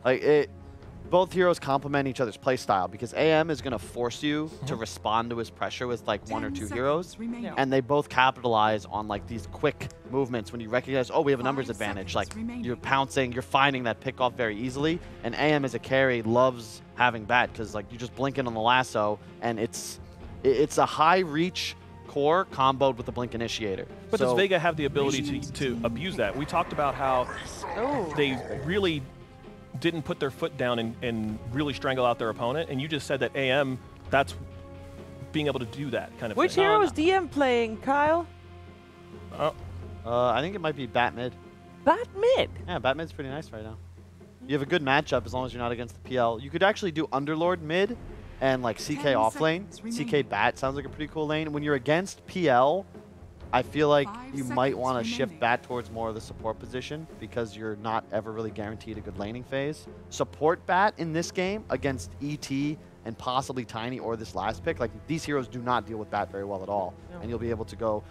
Like both heroes complement each other's play style because AM is going to force you to respond to his pressure with like 1 or 2 heroes, and they both capitalize on like these quick movements when you recognize, oh, we have a numbers advantage. Like you're pouncing, you're finding that pick off very easily, and AM as a carry loves having Bat because like you just blink in on the lasso, and it's a high reach core comboed with the blink initiator. But does Vega have the ability to abuse that? We talked about how they really didn't put their foot down and really strangle out their opponent, and you just said that AM, that's being able to do that kind of Which thing. hero is DM playing, Kyle? I think it might be Bat mid. Bat mid? Yeah, Bat mid's pretty nice right now. You have a good matchup as long as you're not against the PL. You could actually do Underlord mid and like CK off lane. CK Bat sounds like a pretty cool lane. When you're against PL, I feel like you might want to shift Bat towards more of the support position because you're not ever really guaranteed a good laning phase. Support Bat in this game against ET and possibly Tiny or this last pick, like these heroes do not deal with Bat very well at all. And you'll be able to go,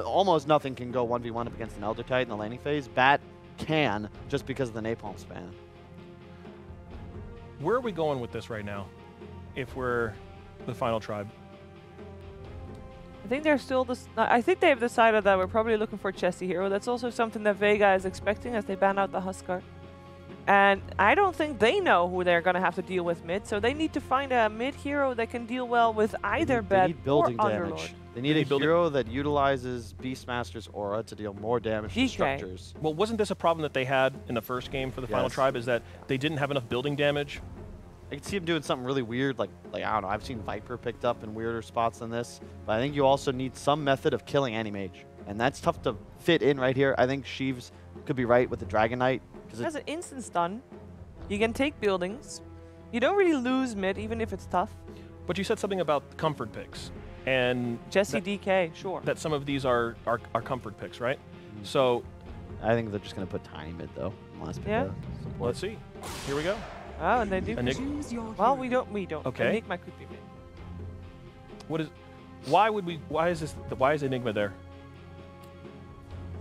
almost nothing can go 1v1 up against an Elder Titan in the laning phase. Bat can just because of the napalm span. Where are we going with this right now if we're the final tribe? I think they're still I think they've decided that we're probably looking for a chesty hero. That's also something that Vega is expecting as they ban out the Huskar. And I don't think they know who they're going to have to deal with mid, so they need to find a mid hero that can deal well with either Bat or Underlord. They need a hero that utilizes Beastmaster's aura to deal more damage to structures. Well, wasn't this a problem that they had in the first game for the final tribe, is that they didn't have enough building damage? I can see him doing something really weird, like I don't know, I've seen Viper picked up in weirder spots than this, but I think you also need some method of killing Anti-Mage, and that's tough to fit in right here. I think Sheeves could be right with the Dragon Knight. It has an instant stun. You can take buildings. You don't really lose mid, even if it's tough. But you said something about comfort picks, and Jesse DK, sure. That some of these are comfort picks, right? So I think they're just going to put Tiny mid though. Let's see. Here we go. Oh, and they do. Well, we don't. Okay. Enigma could be mid. What is? Why would we? Why is this? Why is Enigma there?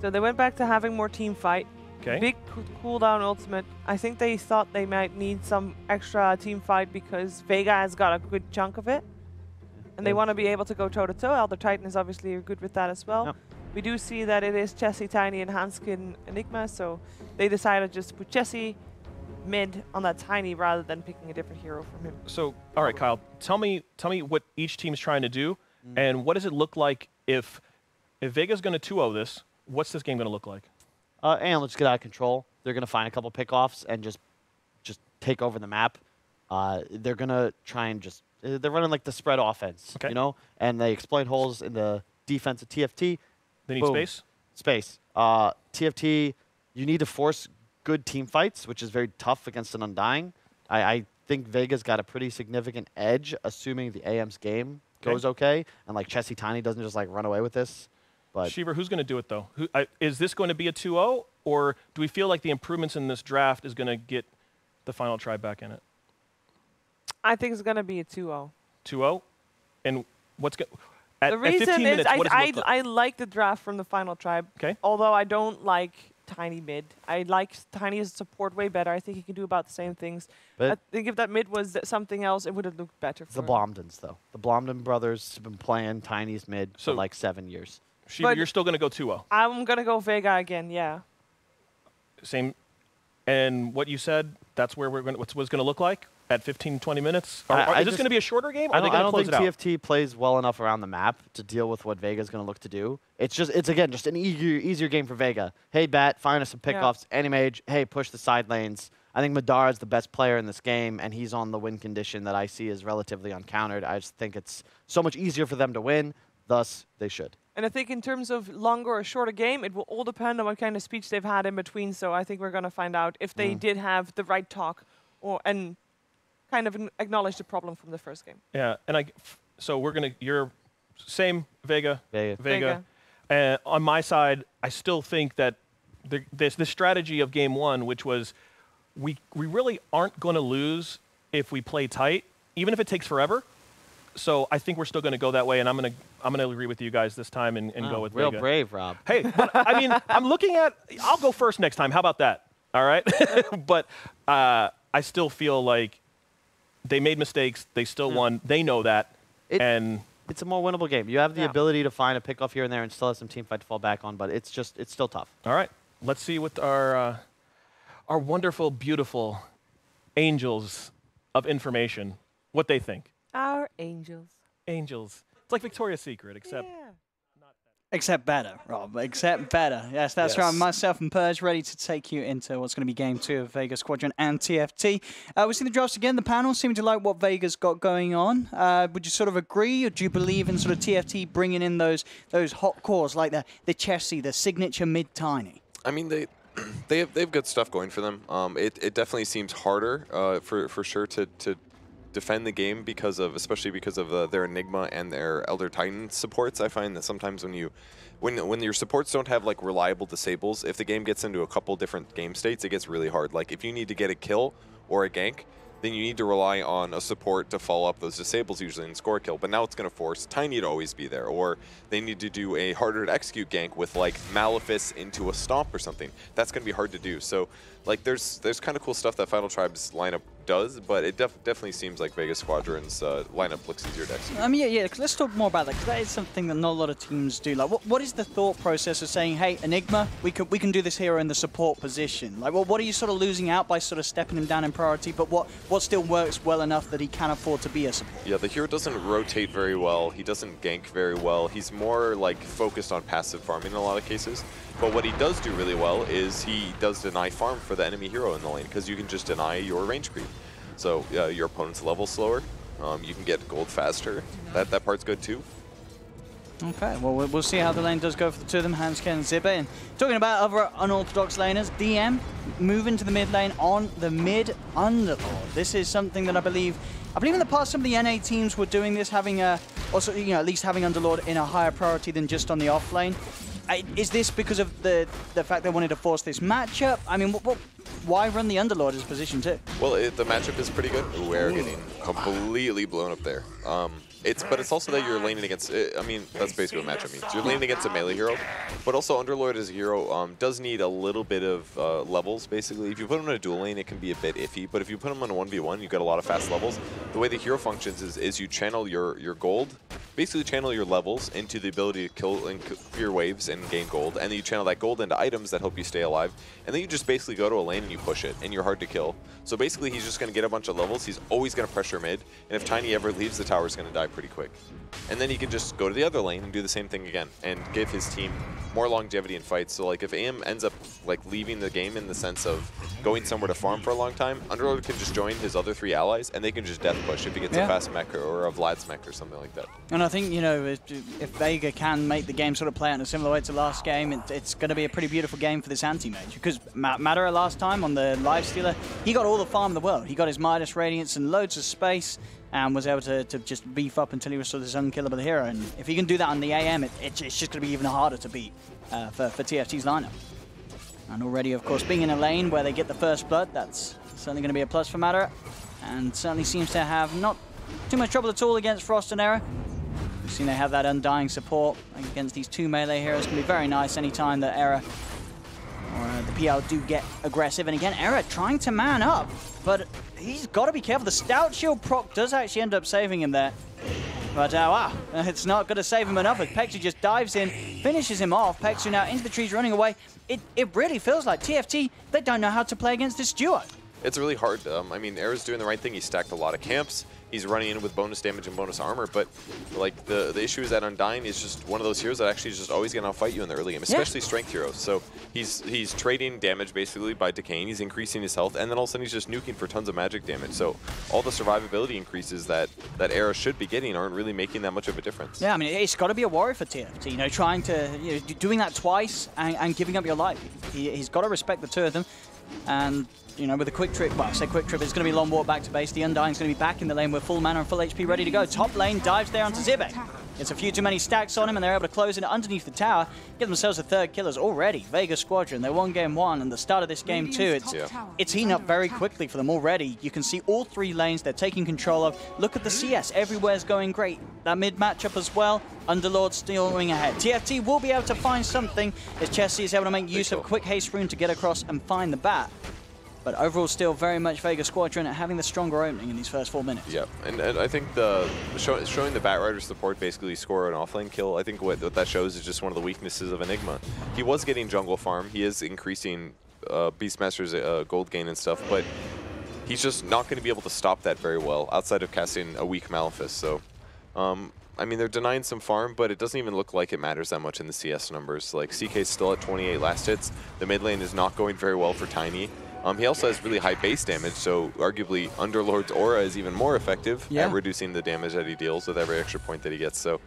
So they went back to having more team fight. Okay. Big cooldown ultimate. I think they thought they might need some extra team fight because Vega has got a good chunk of it, and they want to be able to go toe to toe. Elder Titan is obviously good with that as well. Yep. We do see that it is Chessie, Tiny, and Hanskin Enigma, so they decided just to put Chessie mid on that Tiny rather than picking a different hero from him. So, all right, Kyle, tell me what each team's trying to do, and what does it look like if Vega's going to 2-0 this? What's this game going to look like? And let's get out of control. They're going to find a couple pickoffs and just take over the map. They're going to try and they're running like the spread offense, you know, and they exploit holes in the defense of TFT. They need space? Space. TFT, you need to force good team fights, which is very tough against an Undying. I think Vega's got a pretty significant edge, assuming the AM's game goes okay, and like Chessie Tiny doesn't just like run away with this. But Sheever, who's going to do it though? Is this going to be a 2-0, or do we feel like the improvements in this draft is going to get the final tribe back in it? I think it's going to be a 2-0. 2-0? And what's going the reason is I like the draft from the final tribe. Okay. Although I don't like Tiny mid. I like Tiny as support way better. I think he can do about the same things. But I think if that mid was something else, it would have looked better for the Blomdens, though. The Blomden brothers have been playing Tiny's mid for like 7 years. Sheever, you're still going to go 2-0. I'm going to go Vega again, yeah. Same. And what you said, that's where what's going to look like at 15, 20 minutes? Is this going to be a shorter game? Or are they going to close it out? I don't think TFT plays well enough around the map to deal with what Vega's going to look to do. It's again, just an easier game for Vega. Hey, Bat, find us some pickoffs. Anti-Mage, hey, push the side lanes. I think Madara is the best player in this game, and he's on the win condition that I see as relatively uncountered. I just think it's so much easier for them to win, thus they should. And I think in terms of longer or shorter game, it will all depend on what kind of speech they've had in between. So I think we're going to find out if they did have the right talk and kind of acknowledge the problem from the first game. Yeah, and so we're going to, you're same Vega. On my side, I still think that the strategy of game one, which was we really aren't going to lose if we play tight, even if it takes forever. So I think we're still going to go that way, and I'm going to agree with you guys this time and go with real Vega. Brave, Rob. Hey, but I mean, I'm looking at. I'll go first next time. How about that? All right. But I still feel like they made mistakes. They still won. They know that. It's a more winnable game. You have the ability to find a pickoff here and there and still have some team fight to fall back on, but it's still tough. All right. Let's see what our wonderful, beautiful angels of information, what they think. Our angels. Angels. It's like Victoria's Secret, except... Yeah. Except better, Rob. Except better. Yes, that's right. Myself and Purge ready to take you into what's going to be Game 2 of Vega Squadron and TFT. We've seen the drafts again. The panel seem to like what Vega's got going on. Would you sort of agree, or do you believe in sort of TFT bringing in those hot cores like the Chessy, the signature mid-tiny? I mean, they have good stuff going for them. It definitely seems harder for sure to defend the game especially because of their Enigma and their Elder Titan supports. I find that sometimes when your supports don't have like reliable disables, if the game gets into a couple different game states, it gets really hard. Like if you need to get a kill or a gank, then you need to rely on a support to follow up those disables usually and score a kill. But now it's going to force Tiny to always be there, or they need to do a harder to execute gank with like Malefice into a stomp or something. That's going to be hard to do. So like there's kind of cool stuff that Final Tribe's lineup does, but it definitely seems like Vega Squadron's lineup looks easier to execute. I mean, yeah, let's talk more about that, because that is something that not a lot of teams do. Like, what is the thought process of saying, hey, Enigma, we can do this hero in the support position? Like, well, what are you sort of losing out by sort of stepping him down in priority, but what still works well enough that he can afford to be a support? Yeah, the hero doesn't rotate very well. He doesn't gank very well. He's more like focused on passive farming in a lot of cases. But what he does do really well is he does deny farm for the enemy hero in the lane, because you can just deny your range creep. So your opponent's level slower, you can get gold faster. That part's good too. Okay, well, we'll see how the lane does go for the two of them, Hanske and Zibbe. And talking about other unorthodox laners, DM moving to the mid lane on the mid Underlord. This is something that I believe in the past some of the NA teams were doing this, having also at least having Underlord in a higher priority than just on the off lane. Is this because of the fact they wanted to force this matchup? I mean, why run the Underlord as position 2? Well, the matchup is pretty good. We're getting completely blown up there. But it's also that you're laning against, I mean, that's basically what matchup means. You're laning against a melee hero, but also Underlord as a hero does need a little bit of levels, basically. If you put him in a dual lane, it can be a bit iffy, but if you put him on a 1v1, you got a lot of fast levels. The way the hero functions is you channel your gold, basically channel your levels into the ability to kill and clear waves and gain gold, and then you channel that gold into items that help you stay alive, and then you just basically go to a lane and you push it, and you're hard to kill. So basically he's just going to get a bunch of levels, he's always going to pressure mid, and if Tiny ever leaves, the tower's going to die pretty quick. And then he can just go to the other lane and do the same thing again, and give his team more longevity in fights. So like if AM ends up like leaving the game in the sense of going somewhere to farm for a long time, Underlord can just join his other 3 allies, and they can just death push if he gets a fast mech or a Vlad's mech or something like that. And I think, you know, if Vega can make the game sort of play out in a similar way to last game, it's going to be a pretty beautiful game for this anti-mage. Because Madara last time on the Lifestealer, he got all the farm in the world. He got his Midas Radiance and loads of space, and was able to just beef up until he was sort of this unkillable hero. And if he can do that on the AM, it's just going to be even harder to beat for TFT's lineup. And already, of course, being in a lane where they get the first blood, that's certainly going to be a plus for Madara. And certainly seems to have not too much trouble at all against Frost and Era. We've seen they have that Undying support against these 2 melee heroes. It can be very nice anytime that Era or the PL do get aggressive. And again, Era trying to man up, but he's got to be careful. The Stout Shield proc does actually end up saving him there. But wow, it's not going to save him enough as Pexu just dives in, finishes him off. Pexu now into the trees running away. It really feels like TFT, they don't know how to play against this duo. It's really hard. I mean, Era's doing the right thing. He stacked a lot of camps. He's running in with bonus damage and bonus armor, but like the issue is that Undying is just one of those heroes that actually is just always going to outfight you in the early game, especially strength heroes. So he's trading damage basically by decaying. He's increasing his health, and then all of a sudden he's just nuking for tons of magic damage. So all the survivability increases that Era should be getting aren't really making that much of a difference. Yeah, I mean, it's got to be a worry for TFT. You know, trying to doing that twice and giving up your life. He's got to respect the 2 of them, and you know, with a quick trip, well, I say quick trip, it's going to be a long walk back to base. The Undying's going to be back in the lane with full mana and full HP ready to go. Top lane dives there onto Zibbe. It's a few too many stacks on him, and they're able to close in underneath the tower, get themselves a 3rd killers already. Vega Squadron, they won game 1, and the start of this game 2, it's heating up very quickly for them already. You can see all 3 lanes they're taking control of. Look at the CS, everywhere's going great. That mid matchup as well, Underlord stealing ahead. TFT will be able to find something as Chessy is able to make use of a quick haste rune to get across and find the bat. But overall, still very much Vega Squadron having the stronger opening in these first 4 minutes. Yeah, and I think showing the Batrider support basically score an offlane kill, I think what that shows is just one of the weaknesses of Enigma. He was getting jungle farm. He is increasing Beastmaster's gold gain and stuff, but he's just not going to be able to stop that very well outside of casting a weak Malefice. So, I mean, they're denying some farm, but it doesn't even look like it matters that much in the CS numbers. Like, CK's still at 28 last hits. The mid lane is not going very well for Tiny. He also has really high base damage, so arguably Underlord's aura is even more effective at reducing the damage that he deals with every extra point that he gets. So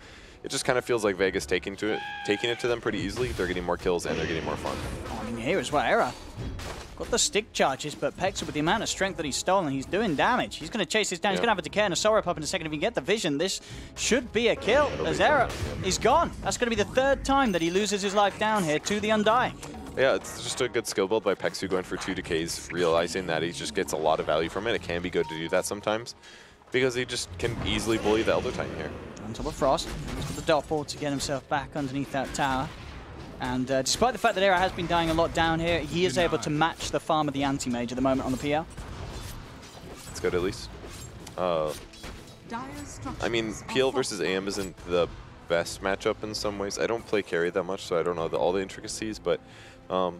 it just kind of feels like Vega's taking it to them pretty easily. They're getting more kills and they're getting more farm. I mean, here as well, Era got the stick charges, but Pexel, with the amount of strength that he's stolen, he's doing damage. He's going to chase this down. He's going to have a decay and a Sorrow up in a second. If he can get the vision, this should be a kill. As Era is gone. That's going to be the 3rd time that he loses his life down here to the Undying. Yeah, it's just a good skill build by Pexu going for 2 decays, realizing that he just gets a lot of value from it. It can be good to do that sometimes, because he just can easily bully the Elder Titan here. On top of Frost, he's got the doppel to get himself back underneath that tower. And despite the fact that Era has been dying a lot down here, he is able to match the farm of the anti-mage at the moment on the PL. It's good at least. I mean, PL versus AM isn't the best matchup in some ways. I don't play carry that much, so I don't know all the intricacies, but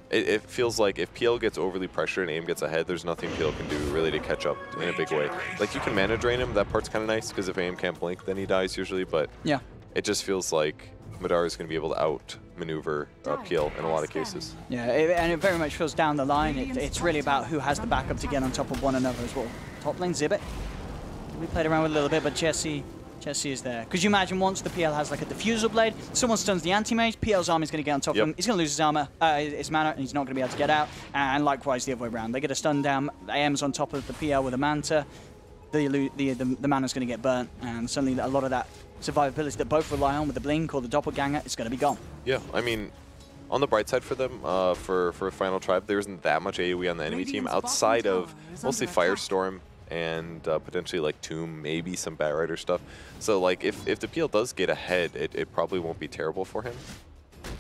it feels like if PL gets overly pressured and AM gets ahead, there's nothing PL can do really to catch up in a big way. Like, you can mana drain him, that part's kind of nice, because if AM can't blink, then he dies usually, but yeah, it just feels like Madara is going to be able to outmaneuver PL in a lot of cases. Yeah, and it very much feels down the line. It's really about who has the backup to get on top of one another as well. Top lane Zibit. We played around with a little bit, but Jesse is there. Because you imagine once the PL has like a diffusal blade, someone stuns the anti-mage, PL's army is going to get on top of him. He's going to lose his armor, his mana, and he's not going to be able to get out. And likewise the other way around. They get a stun down, AM's on top of the PL with a Manta. The mana's going to get burnt, and suddenly a lot of that survivability that both rely on with the blink or the doppelganger is going to be gone. Yeah, I mean, on the bright side for them, for Final Tribe, there isn't that much AoE on the enemy team outside of mostly Firestorm and potentially like Tomb, maybe some Batrider stuff. So like if the PL does get ahead, it probably won't be terrible for him.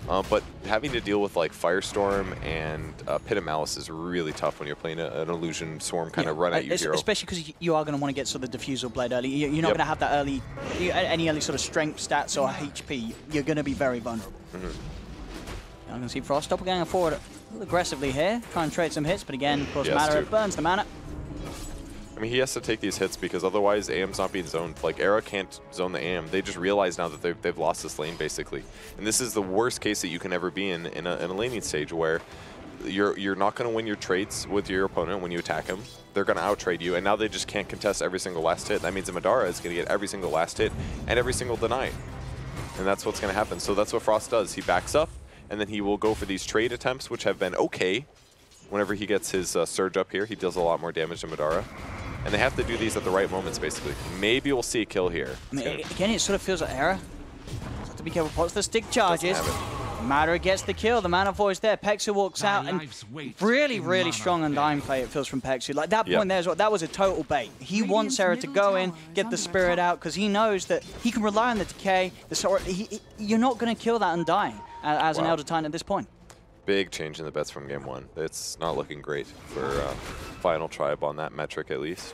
But having to deal with like Firestorm and Pit of Malice is really tough when you're playing an Illusion Swarm kind of run at you hero. Especially because you are going to want to get sort of the Diffusal Blade early. You're not going to have that early, any early sort of strength stats or HP. You're going to be very vulnerable. I'm going to see Frost Doppelganger forward a little aggressively here, try and trade some hits, but again, of course, Madara burns the mana. I mean, he has to take these hits because otherwise AM's not being zoned. Like, Era can't zone the AM. They just realize now that they've lost this lane, basically. And this is the worst case that you can ever be in a laning stage where you're not going to win your trades with your opponent when you attack him. They're going to out-trade you, and now they just can't contest every single last hit. That means that Madara is going to get every single last hit and every single deny. And that's what's going to happen. So that's what Frost does. He backs up, and then he will go for these trade attempts, which have been okay. Whenever he gets his Surge up here, he does a lot more damage to Madara. And they have to do these at the right moments, basically. Maybe we'll see a kill here. I mean, again, it sort of feels like Era. Have to be careful. Pots the stick charges. Madara gets the kill. The mana voice there. Pexu walks out, and really, really strong Undying play. It feels from Pexu. Like that point there, that was a total bait. He wants Era to go in, get the spirit out, because he knows that he can rely on the decay. You're not going to kill that Undying as an Elder Titan at this point. Big change in the bets from game one. It's not looking great for Final Tribe on that metric, at least.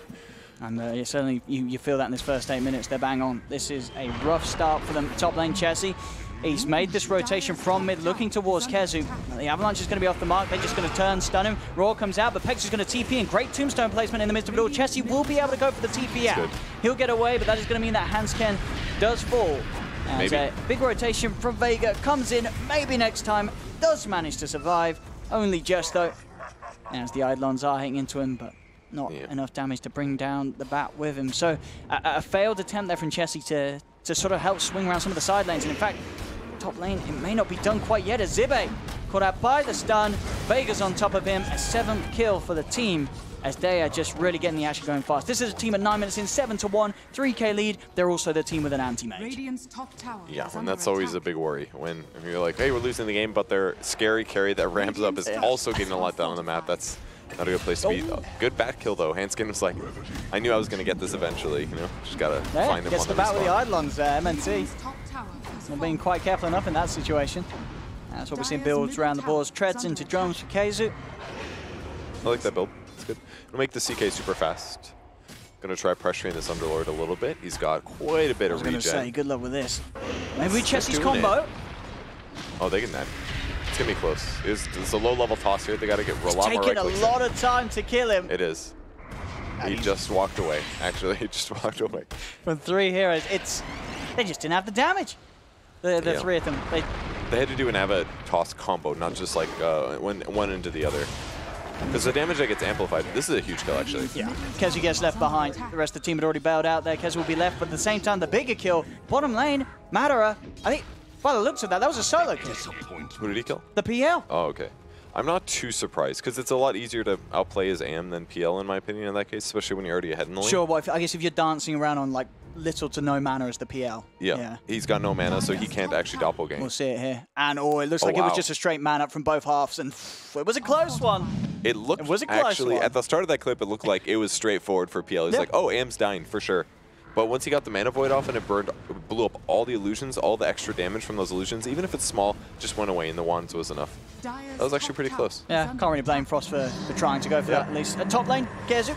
And certainly you feel that in this first 8 minutes. They're bang on. This is a rough start for them. Top lane, Chessie. He's made this rotation from mid, looking towards Kezu. The Avalanche is going to be off the mark. They're just going to turn, stun him. Raw comes out, but Pexu's going to TP, and great tombstone placement in the midst of it all. Chessie will be able to go for the TP out. He'll get away, but that is going to mean that Hansken does fall. As a big rotation from Vega comes in, maybe next time, does manage to survive. Only just, though. As the Eidolons are hitting into him, but not enough damage to bring down the bat with him. So a failed attempt there from Chessie to sort of help swing around some of the side lanes. And in fact, top lane, it may not be done quite yet as Zibe caught out by the stun. Vega's on top of him. A 7th kill for the team as they are just really getting the action going fast. This is a team at 9 minutes in, 7-1, 3K lead. They're also the team with an anti-mage. Yeah, and that's always a big worry when you're like, hey, we're losing the game, but their scary carry that ramps up is also getting a lot down on the map. That's not a good place to be. Good bat kill, though. Hansken was like, I knew I was going to get this eventually. You know, just got to find him on the gets the bat with the Eidolons there, MNT. Not being quite careful enough in that situation. That's what we're seeing builds around the boards. Treads into drums for Kezu. I like that build. good. It'll make the CK super fast. Gonna try pressuring this Underlord a little bit. He's got quite a bit of regen. I was gonna say, good luck with this. Maybe Chessie's combo. Oh, they can net. It's gonna be close. It's a low-level toss here. They gotta get a lot more right clicks. It's taking a lot of time to kill him. It is. He just walked away. Actually, he just walked away. From 3 heroes, they just didn't have the damage. The 3 of them. They had to do an Ava toss combo, not just like one into the other. Because the damage that gets amplified, this is a huge kill, actually. Yeah, Kezu gets left behind. The rest of the team had already bailed out there. Kezu will be left, but at the same time, the bigger kill. Bottom lane, Madara. I think, by the looks of that was a solo kill. Who did he kill? The PL. Oh, okay. I'm not too surprised, because it's a lot easier to outplay his AM than PL, in my opinion, in that case, especially when you're already ahead in the lane. Sure, but I guess if you're dancing around on, like, little to no mana as the PL. Yeah, he's got no mana, so he can't actually doppelgang. We'll see it here. And, it looks like it was just a straight man up from both halves, and it was a close one. It was a close one. At the start of that clip, it looked like it was straightforward for PL. He's like, oh, AM's dying, for sure. But once he got the mana void off and it blew up all the illusions, all the extra damage from those illusions, even if it's small, just went away and the wands was enough. That was actually pretty close. Yeah, can't really blame Frost for trying to go for that at least. At top lane, Kezu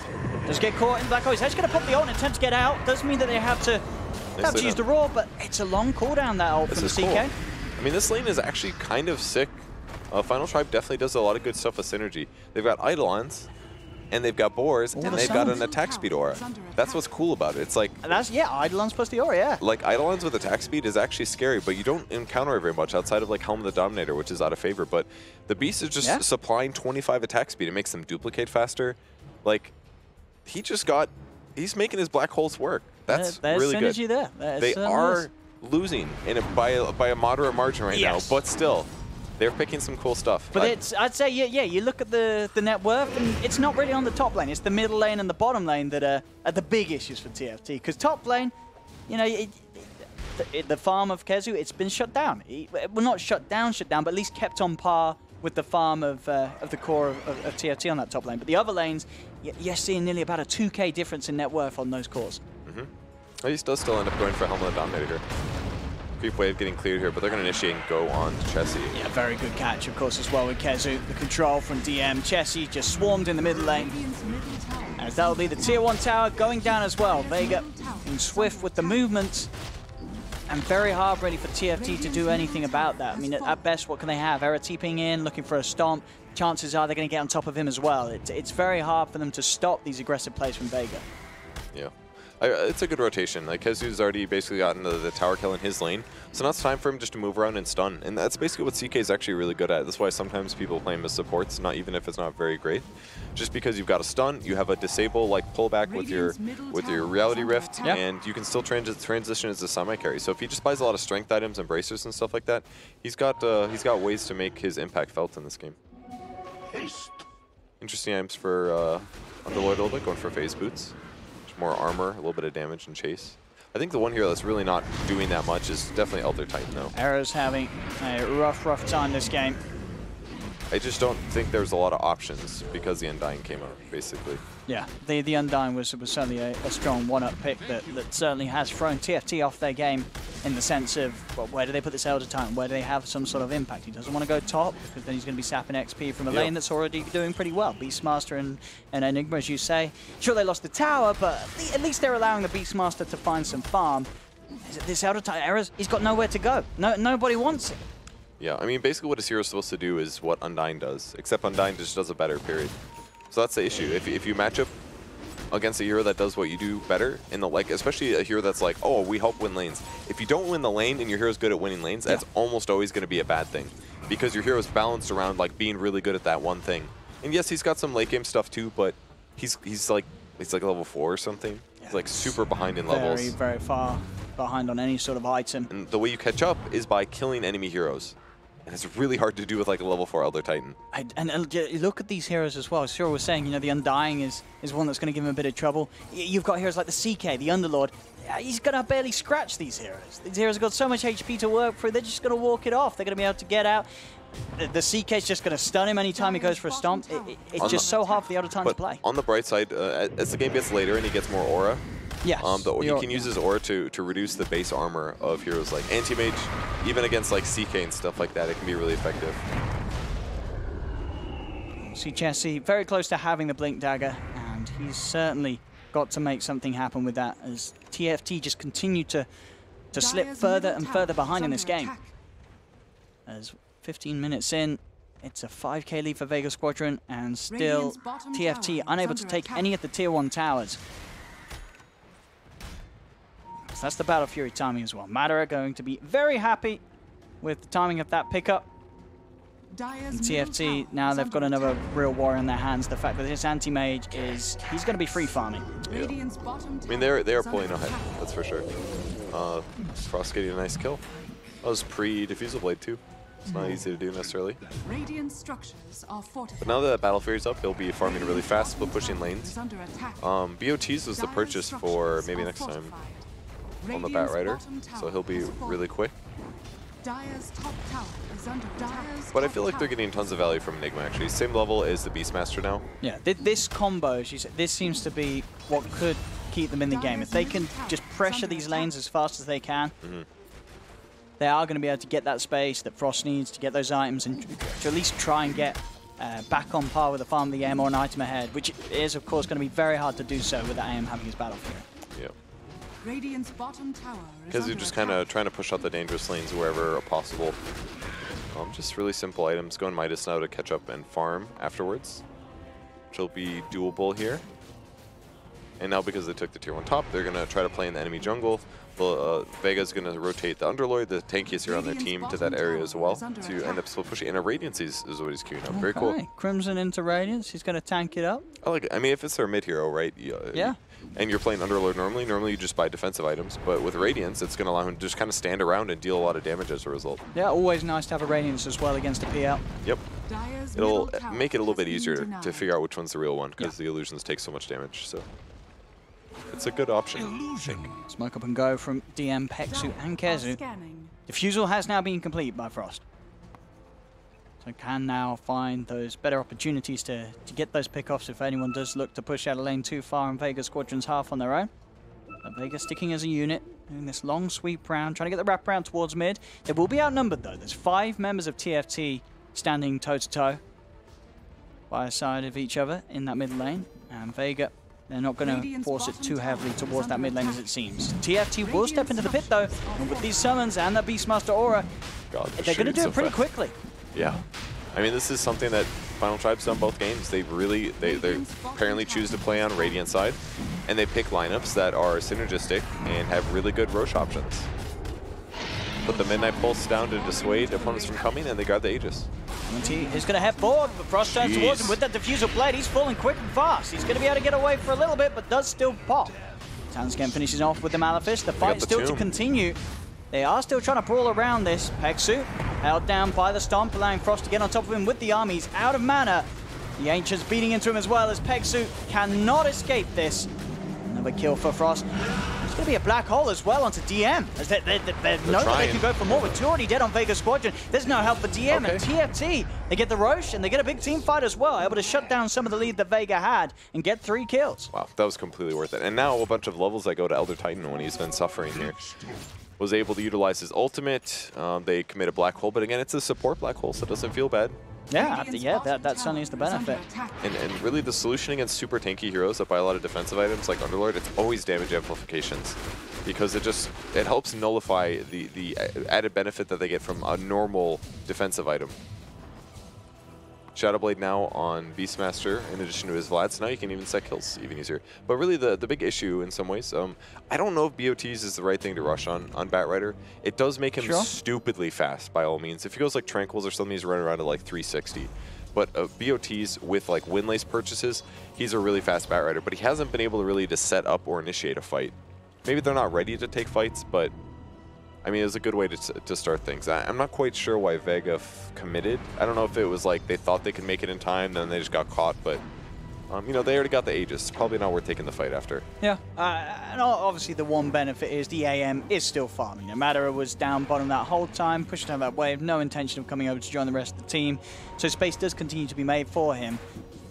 does get caught in Black Hole. He's actually going to pop the ult and attempt to get out. Doesn't mean that they have to use the raw, but it's a long cooldown, that ult from the CK. Cool. I mean, this lane is actually kind of sick. Final Tribe definitely does a lot of good stuff with synergy. They've got Eidolons, and they've got Boars, and they've got an attack speed aura. That's what's cool about it. It's like... And that's, Eidolons plus the aura, yeah. Like, Eidolons with attack speed is actually scary, but you don't encounter it very much outside of, like, Helm of the Dominator, which is out of favor. But the Beast is just supplying 25 attack speed. It makes them duplicate faster. Like, he's making his black holes work. That's really good. There's synergy there. They are losing by a moderate margin right now, but still... They're picking some cool stuff. But I'd say, you look at the net worth, and it's not really on the top lane. It's the middle lane and the bottom lane that are the big issues for TFT. Because top lane, the farm of Kezu, it's been shut down. Well, not shut down, but at least kept on par with the farm of the core of TFT on that top lane. But the other lanes, you're seeing nearly about a 2K difference in net worth on those cores. He does still end up going for Helm of the Dominator here. Creep wave getting cleared here, but they're going to initiate and go on to Chessie. Yeah, very good catch, of course, as well with Kezu. The control from DM. Chessie just swarmed in the middle lane. As that'll be the tier 1 tower going down as well. Vega being swift with the movements. And very hard really for TFT to do anything about that. I mean, at best, what can they have? Era TPing in, looking for a stomp. Chances are they're going to get on top of him as well. It's very hard for them to stop these aggressive plays from Vega. Yeah. It's a good rotation. Like, Kezu's already basically gotten the tower kill in his lane, so now it's time for him just to move around and stun. And that's basically what CK is actually really good at. That's why sometimes people play him as supports, not even if it's not very great. Just because you've got a stun, you have a disable like pullback with your reality rift, and you can still transition as a semi-carry. So if he just buys a lot of strength items and bracers and stuff like that, he's got ways to make his impact felt in this game. Interesting items for Underlord a little bit, going for phase boots. More armor, a little bit of damage and chase. I think the one hero that's really not doing that much is definitely Elder Titan, though. Era's having a rough time this game. I just don't think there's a lot of options because the Undying came out, basically. Yeah, the Undying was certainly a strong one-up pick that certainly has thrown TFT off their game in the sense of, well, where do they put this Elder Titan? Where do they have some sort of impact? He doesn't want to go top because then he's going to be sapping XP from a lane that's already doing pretty well. Beastmaster and Enigma, as you say. Sure, they lost the tower, but at least they're allowing the Beastmaster to find some farm. This Elder Titan, he's got nowhere to go. Nobody wants it. Yeah, I mean, basically what his hero is supposed to do is what Undying does, except Undying just does a better, period. So that's the issue. If you match up against a hero that does what you do better, in the especially a hero that's like, oh, we help win lanes. If you don't win the lane and your hero's good at winning lanes, that's almost always going to be a bad thing, because your hero's balanced around like being really good at that one thing. And yes, he's got some late game stuff too, but he's like level 4 or something. He's like super behind in levels. Very far behind on any sort of item. And the way you catch up is by killing enemy heroes. And it's really hard to do with like a level 4 Elder Titan. And look at these heroes as well. Sure, we're saying, the Undying is one that's going to give him a bit of trouble. You've got heroes like the CK, the Underlord. He's going to barely scratch these heroes. These heroes have got so much HP to work through, they're just going to walk it off. They're going to be able to get out. The CK's just going to stun him anytime he goes for a stomp. It's just so hard for the Elder Titan to play. On the bright side, as the game gets later and he gets more aura, yes, he can use his aura to reduce the base armor of heroes like Anti-Mage. Even against like CK and stuff like that, it can be really effective. See Jesse very close to having the Blink Dagger, and he's certainly got to make something happen with that as TFT just continue to slip further and further behind in this game. As 15 minutes in, it's a 5k lead for Vega Squadron, and still TFT unable to take any of the tier 1 towers. So that's the Battle Fury timing as well. Madara going to be very happy with the timing of that pickup. And TFT, now they've got another real warrior in their hands. The fact that this anti-mage he's going to be free farming. Yeah. I mean, they are pulling ahead, that's for sure. Frost getting a nice kill. That was pre-Diffusal Blade too. It's not easy to do necessarily. But now that Battle Fury's up, he'll be farming really fast, but pushing lanes. BOTs was the purchase for maybe next time on the Bat Rider, so he'll be really quick. But I feel like they're getting tons of value from Enigma actually. Same level as the Beastmaster now. Yeah, this combo, this seems to be what could keep them in the game. If they can just pressure these lanes as fast as they can, they are going to be able to get that space that Frost needs to get those items and to at least try and get back on par with the farm of the AM or an item ahead, which is of course going to be very hard to do so with the AM having his Battle Fury. Yeah. Because you're just kind of trying to push out the dangerous lanes wherever possible. Just really simple items. Going Midas now to catch up and farm afterwards, which will be doable here. And now because they took the tier 1 top, they're going to try to play in the enemy jungle. Vega's going to rotate the Underlord, the tankiest here on their team, to that area as well to end up split pushing. And a Radiance is what he's queuing up. Very cool. Crimson into Radiance. He's going to tank it up. I like it. I mean, if it's their mid hero, right? Yeah. And you're playing Underlord normally you just buy defensive items. But with Radiance, it's going to allow him to just kind of stand around and deal a lot of damage as a result. Yeah, always nice to have a Radiance as well against a PL. Yep. It'll make it a little bit easier to figure out which one's the real one because the illusions take so much damage. So it's a good option. Smoke up and go from DM, Peksu, and Kezu. Diffusal has now been complete by Frost. So can now find those better opportunities to get those pickoffs if anyone does look to push out a lane too far and Vega Squadron's half on their own. But Vega sticking as a unit, doing this long sweep round, trying to get the wrap round towards mid. They will be outnumbered though. There's 5 members of TFT standing toe-to-toe by the side of each other in that mid lane. And Vega, they're not going to force it too heavily towards that mid lane as it seems. TFT will step into the pit though, and with these summons and the Beastmaster aura, they're going to do it pretty quickly. Yeah. I mean, this is something that Final Tribe's done both games. They apparently choose to play on Radiant side, and they pick lineups that are synergistic and have really good Roche options. Put the Midnight Pulse down to dissuade opponents from coming, and they guard the Aegis. He is going to head forward, but Frost turns towards him with that Diffusal Blade. He's falling quick and fast. He's going to be able to get away for a little bit, but does still pop. Tanscan finishes off with the Malefice. The fight still to continue. They are still trying to brawl around this. Peksu held down by the Stomp, allowing Frost to get on top of him with the armies. Out of mana. The Ancients beating into him as well as Peksu cannot escape this. Another kill for Frost. There's going to be a black hole as well onto DM. As they know that they can go for more, but 2 already dead on Vega Squadron. There's no help for DM and TFT. They get the Roche and they get a big team fight as well, able to shut down some of the lead that Vega had and get 3 kills. Wow, that was completely worth it. And now a bunch of levels that go to Elder Titan when he's been suffering here. Was able to utilize his ultimate. They commit a black hole, but again, it's a support black hole, so it doesn't feel bad. Yeah, that certainly is the benefit. And really the solution against super tanky heroes that buy a lot of defensive items like Underlord, it's always damage amplifications. Because it helps nullify the added benefit that they get from a normal defensive item. Shadowblade now on Beastmaster in addition to his Vlad, so now you can even set kills even easier. But really the big issue in some ways, I don't know if BOTs is the right thing to rush on Bat Rider. It does make him stupidly fast by all means. If he goes like Tranquils or something, he's running around at like 360. But BOTs with like Windlace purchases, he's a really fast Bat Rider, but he hasn't been able to really set up or initiate a fight. Maybe they're not ready to take fights, but I mean, it was a good way to start things. I'm not quite sure why Vega committed. I don't know if it was like they thought they could make it in time, then they just got caught, but you know, they already got the Aegis. Probably not worth taking the fight after. Yeah, and obviously the one benefit is the AM is still farming. No matter it was down bottom that whole time, pushed down that wave, no intention of coming over to join the rest of the team. So space does continue to be made for him.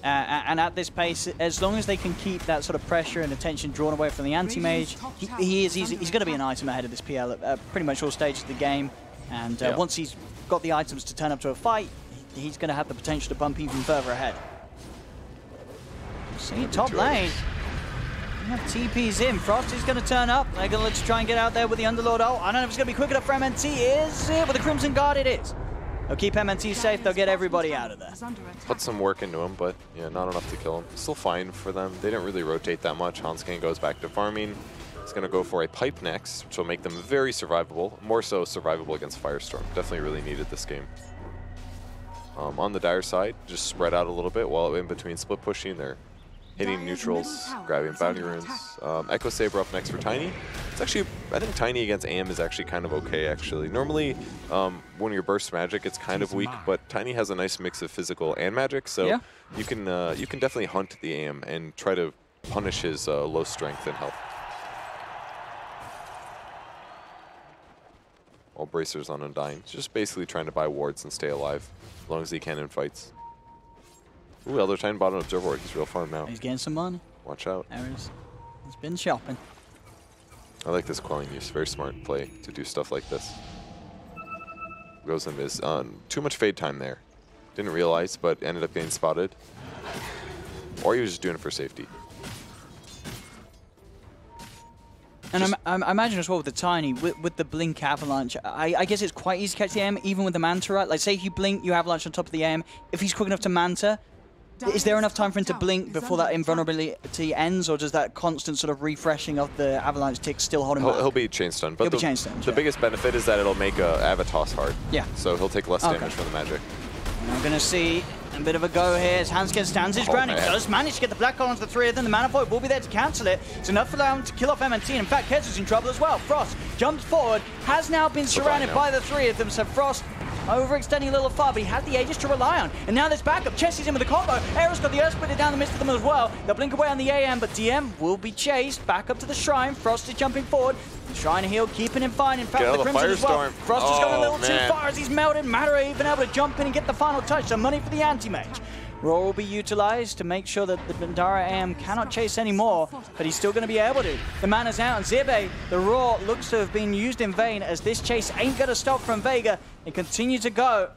And at this pace, as long as they can keep that sort of pressure and attention drawn away from the anti-mage, he's going to be an item ahead of this PL at pretty much all stages of the game. And once he's got the items to turn up to a fight, he's going to have the potential to bump even further ahead. See, top lane. We have TP's in. Frost is going to turn up. They're going to let's try and get out there with the Underlord ult. I don't know if it's going to be quick enough for MNT. Is it? With the Crimson Guard, it is. They'll keep MNT safe. They'll get everybody out of there. Put some work into him, but yeah, not enough to kill him. Still fine for them. They didn't really rotate that much. Hanskin goes back to farming. He's going to go for a pipe next, which will make them very survivable. More so survivable against Firestorm. Definitely really needed this game. On the Dire side, just spread out a little bit while in between split pushing. They're hitting neutrals, grabbing bounty runes. Echo Saber up next for Tiny. It's actually, I think Tiny against AM is actually kind of okay, actually. Normally, when you're burst magic, it's kind of weak, but Tiny has a nice mix of physical and magic, so yeah. you can definitely hunt the AM and try to punish his low strength and health. All bracers on Undying. Just basically trying to buy wards and stay alive, as long as he can in fights. Ooh, Elder Titan bought an Observer Ward. He's real farm now. He's getting some money. Watch out. There he is. He's been shopping. I like this quelling use. Very smart play to do stuff like this. Goes in is too much fade time there. Didn't realize, but ended up getting spotted. Or he was just doing it for safety. And I imagine as well with the Tiny, with the Blink Avalanche, I guess it's quite easy to catch the AM, even with the Manta, right? Like, say if you blink, you Avalanche on top of the AM. If he's quick enough to Manta, is there enough time for him to blink before that invulnerability ends, or does that constant sort of refreshing of the Avalanche tick still hold him back? He'll be chain stunned, but he'll be chain stunned, the biggest benefit is that it'll make Avatos hard. Yeah. So he'll take less damage from the magic. And we're going to see a bit of a go here as Hanskin stands his ground. He does manage to get the Black Hole onto the three of them. The Mana Void will be there to cancel it. It's enough for them to kill off MNT. And in fact, Kezu's in trouble as well. Frost jumps forward, has now been surrounded by the three of them. So Frost overextending a little far, but he has the Aegis to rely on. And now there's backup. Chessie's in with the combo. Aero's got the Earth Splitter down the midst of them as well. They'll blink away on the AM, but DM will be chased back up to the Shrine. Frost is jumping forward. The Shrine heal, keeping him fine. In fact, the Crimson as well. Frost has gone a little too far as he's melted. Madara even able to jump in and get the final touch. So money for the anti-mage. Roar will be utilized to make sure that the Bandara AM cannot chase anymore, but he's still going to be able to. The mana's out, and Zibe, the Roar looks to have been used in vain as this chase ain't going to stop from Vega. They continue to go.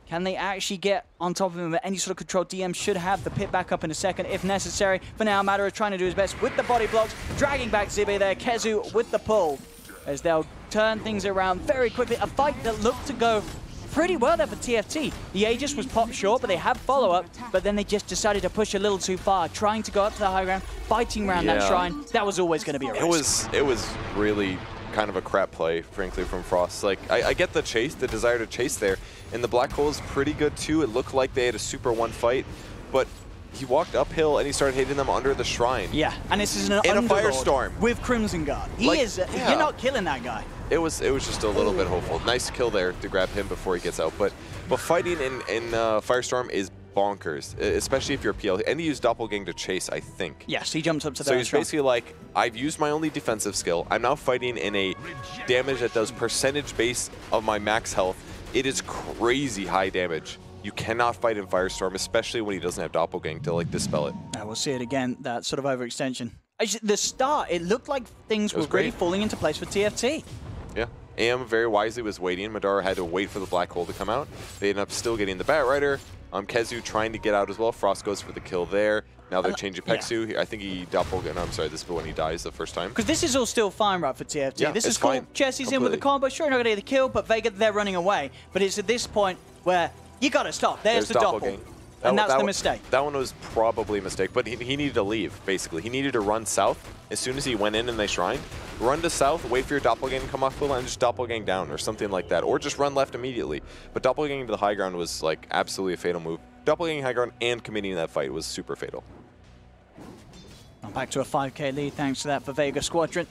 Can they actually get on top of him with any sort of control? DM should have the pit back up in a second if necessary. For now, Madara trying to do his best with the body blocks, dragging back Zibe there. Kezu with the pull as they'll turn things around very quickly. A fight that looked to go pretty well there for TFT. The Aegis was popped short, but they had follow-up, but then they just decided to push a little too far, trying to go up to the high ground, fighting around that Shrine. That was always going to be a risk. It was really kind of a crap play, frankly, from Frost. Like, I get the chase, the desire to chase there, and the Black Hole is pretty good too. It looked like they had a super one fight, but he walked uphill and he started hitting them under the Shrine. Yeah, and this is an in a Firestorm with Crimson Guard. He is, you're not killing that guy. It was just a little bit hopeful. Nice kill there to grab him before he gets out. But fighting in Firestorm is bonkers, especially if you're PL. And he used Doppelgang to chase, I think. Yes, he jumps up to the So he's basically like, I've used my only defensive skill. I'm now fighting in a damage that does percentage base of my max health. It is crazy high damage. You cannot fight in Firestorm, especially when he doesn't have Doppelgang to like dispel it. We'll see it again, that sort of overextension. The start, it looked like things were really falling into place for TFT. Yeah, AM very wisely was waiting. Madara had to wait for the Black Hole to come out. They ended up still getting the Bat Rider. Kezu trying to get out as well. Frost goes for the kill there. Now they're changing Peksu. Yeah. I think he Doppelganger. No, I'm sorry, this is when he dies the first time. Because this is all still fine, right, for TFT. Yeah, this is cool. Fine. Chessie's in with the combo. Sure, not going to get the kill, but Vega, they're running away. But it's at this point where you got to stop. There's the Doppel. And that's the mistake. That one was probably a mistake, but he needed to leave, basically. He needed to run south as soon as he went in and they shrined. Run to south, wait for your Doppelgang to come off the and just Doppelgang down or something like that. Or just run left immediately. But Doppelgang to the high ground was like absolutely a fatal move. Doppelgang high ground and committing that fight was super fatal. Back to a 5k lead thanks to that for Vega Squadron.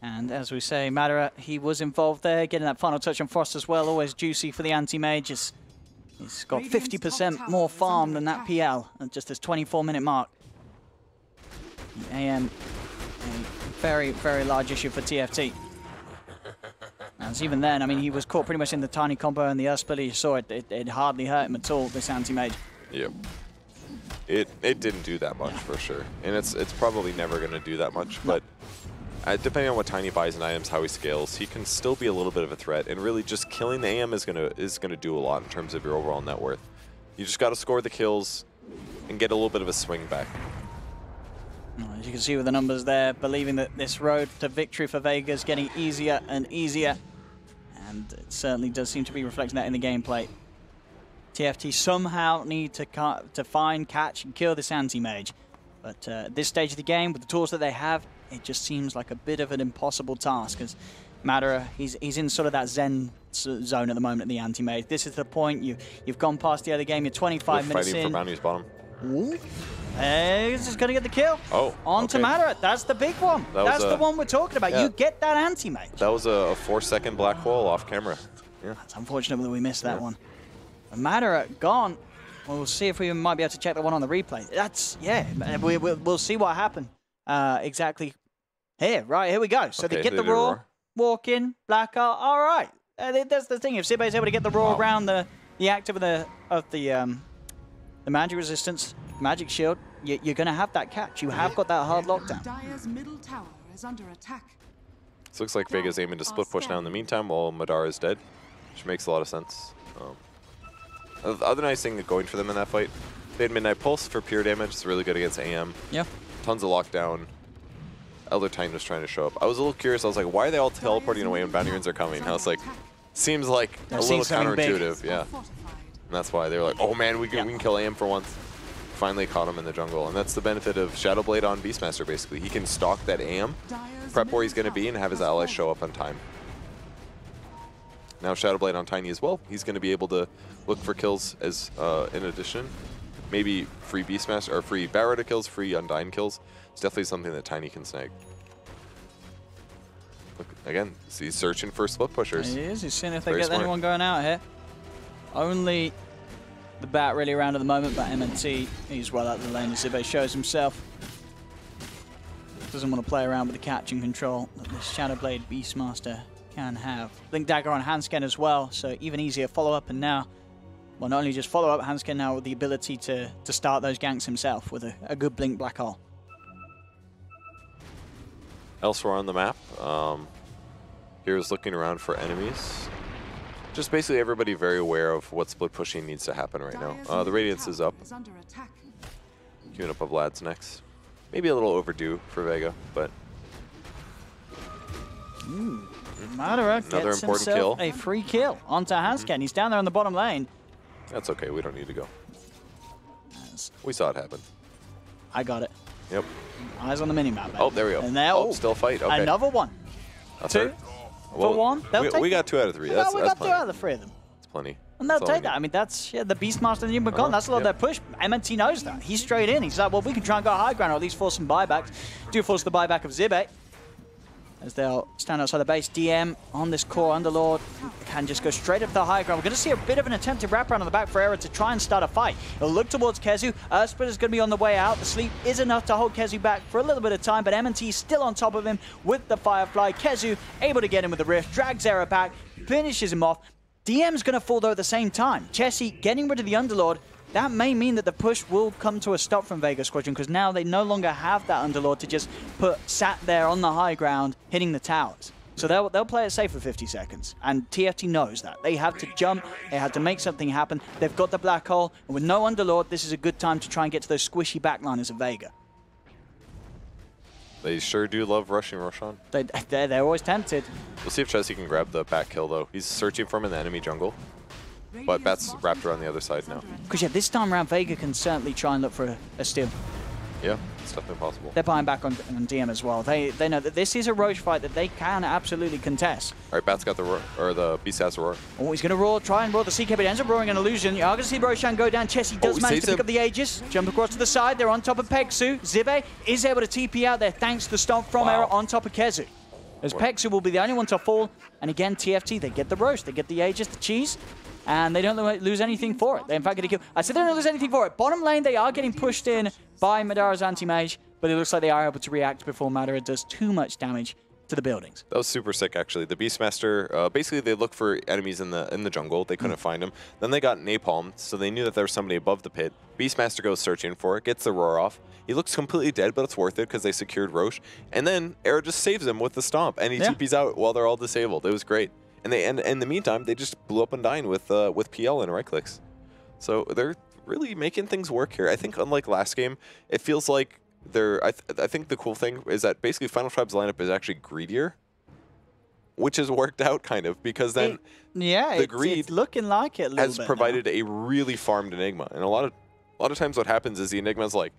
And as we say, Madara, he was involved there, getting that final touch on Frost as well. Always juicy for the anti-mage. He's got 50% more farm than that PL at just this 24-minute mark. The AM, a very, very large issue for TFT. And even then, I mean, he was caught pretty much in the tiny combo and the Earth Splitter. You saw it, it hardly hurt him at all, this anti-mage. Yep. It didn't do that much for sure. And it's probably never going to do that much, but depending on what Tiny buys and items, how he scales, he can still be a little bit of a threat. And really, just killing the AM is gonna do a lot in terms of your overall net worth. You just got to score the kills and get a little bit of a swing back. As you can see with the numbers there, believing that this road to victory for Vega is getting easier and easier. And it certainly does seem to be reflecting that in the gameplay. TFT somehow need to find, catch, and kill this anti-mage. But at this stage of the game, with the tools that they have, it just seems like a bit of an impossible task. As Madara, he's in sort of that zen zone at the moment, the anti-mage. This is the point, you've gone past the other game, you're 25 minutes in. Fighting for Bounty's bottom. Ooh. He's just going to get the kill. Oh, on to Madara. That's the big one. That's the one we're talking about. Yeah. You get that anti-mage. That was a 4-second black hole off camera. Yeah. It's unfortunate that we missed that one. Madara gone. We'll see if we might be able to check that one on the replay. That's, yeah, we'll see what happened exactly here. Right, here we go. So they get the roar, walk in, black art. All right. That's the thing. If Zibe is able to get the roar around the active of the magic resistance, magic shield, you're going to have that catch. You have got that hard lockdown. Dire's middle tower is under attack. This looks like Vega's aiming to split push now in the meantime while Madara is dead, which makes a lot of sense. The other nice thing going for them in that fight, they had Midnight Pulse for pure damage. It's really good against AM. Yeah. Tons of lockdown. Elder Titan was trying to show up. I was a little curious. I was like, why are they all teleporting away when bounty runes are coming? I was like, seems like a little counterintuitive. Yeah. And that's why they were like, oh man, we can kill AM for once. Finally caught him in the jungle. And that's the benefit of Shadowblade on Beastmaster, basically. He can stalk that AM, prep where he's going to be, and have his allies show up on time. Now Shadowblade on Tiny as well. He's going to be able to look for kills as in addition. Maybe free Beastmaster or free Barretta kills, free Undyne kills. It's definitely something that Tiny can snag. Look, again, he's searching for split pushers. He is. He's seeing if they get anyone going out here. Only the bat really around at the moment, but MNT, he's well out of the lane as Zibe shows himself. Doesn't want to play around with the catch and control that the Shadowblade Beastmaster can have. Blink Dagger on Handscan as well, so even easier follow-up, and now, well, not only just follow-up, Handscan now with the ability to start those ganks himself with a good Blink Black Hole. Elsewhere on the map, here's looking around for enemies. Just basically everybody very aware of what split pushing needs to happen right now. The Radiance is up. Queuing up of Vlad's next. Maybe a little overdue for Vega, but... Madara gets himself a free kill onto Handscan. He's down there on the bottom lane. That's okay, we don't need to go. We saw it happen. I got it. Yep. Eyes on the minimap. Oh, there we go. And there, still fight. Okay. Another one. Two for one. We got 2 out of 3. That's we got 2 out of the 3 of them. That's plenty. And they'll take that. I mean, that's the Beastmaster and the gone. That's a lot of their push. MNT knows that. He's straight in. He's like, well, we can try and go high ground or at least force some buybacks. Do force the buyback of Zibe. As they'll stand outside the base. DM on this core Underlord can just go straight up the high ground. We're going to see a bit of an attempted wraparound on the back for Era to try and start a fight. He'll look towards Kezu. Ursprint is going to be on the way out. The sleep is enough to hold Kezu back for a little bit of time, but MNT still on top of him with the Firefly. Kezu able to get him with the Rift, drags Era back, finishes him off. DM's going to fall though at the same time. Chessie getting rid of the Underlord. That may mean that the push will come to a stop from Vega Squadron because now they no longer have that Underlord to just put sat there on the high ground hitting the towers. So they'll play it safe for 50 seconds. And TFT knows that. They have to jump. They had to make something happen. They've got the black hole. And with no Underlord, this is a good time to try and get to those squishy backliners of Vega. They sure do love rushing Roshan. They're always tempted. We'll see if Chessie can grab the bat kill, though. He's searching for him in the enemy jungle. But Bat's wrapped around the other side now. Because, yeah, this time around, Vega can certainly try and look for a steal. Yeah, it's definitely possible. They're buying back on DM as well. They know that this is a Roche fight that they can absolutely contest. All right, Bat's got the roar, or the Beast has the roar. Oh, he's going to roar, try and roar the CK, but ends up roaring an illusion. You're going to see Roshan go down. Chessie does manage to pick up the Aegis. Jump across to the side. They're on top of Peksu. Zibe is able to TP out there thanks to the stomp from Era on top of Kezu. As Peksu will be the only one to fall. And again, TFT, they get the roast. They get the Aegis, the cheese. And they don't lose anything for it. They in fact get a kill. I said they don't lose anything for it. Bottom lane, they are getting pushed in by Madara's anti-mage, but it looks like they are able to react before Madara does too much damage to the buildings. That was super sick, actually. The Beastmaster, basically they looked for enemies in the jungle. They couldn't find them. Then they got napalmed, so they knew that there was somebody above the pit. Beastmaster goes searching for it, gets the roar off. He looks completely dead, but it's worth it because they secured Roche. And then Era just saves him with the stomp, and he TPs out while they're all disabled. It was great. And in the meantime, they just blew up Undyne with PL and right clicks. So they're really making things work here. I think unlike last game, it feels like I think the cool thing is that basically Final Tribe's lineup is actually greedier, which has worked out kind of because then the greed it's looking like it a little has bit provided now. a really farmed Enigma. And a lot of times what happens is the Enigma's like,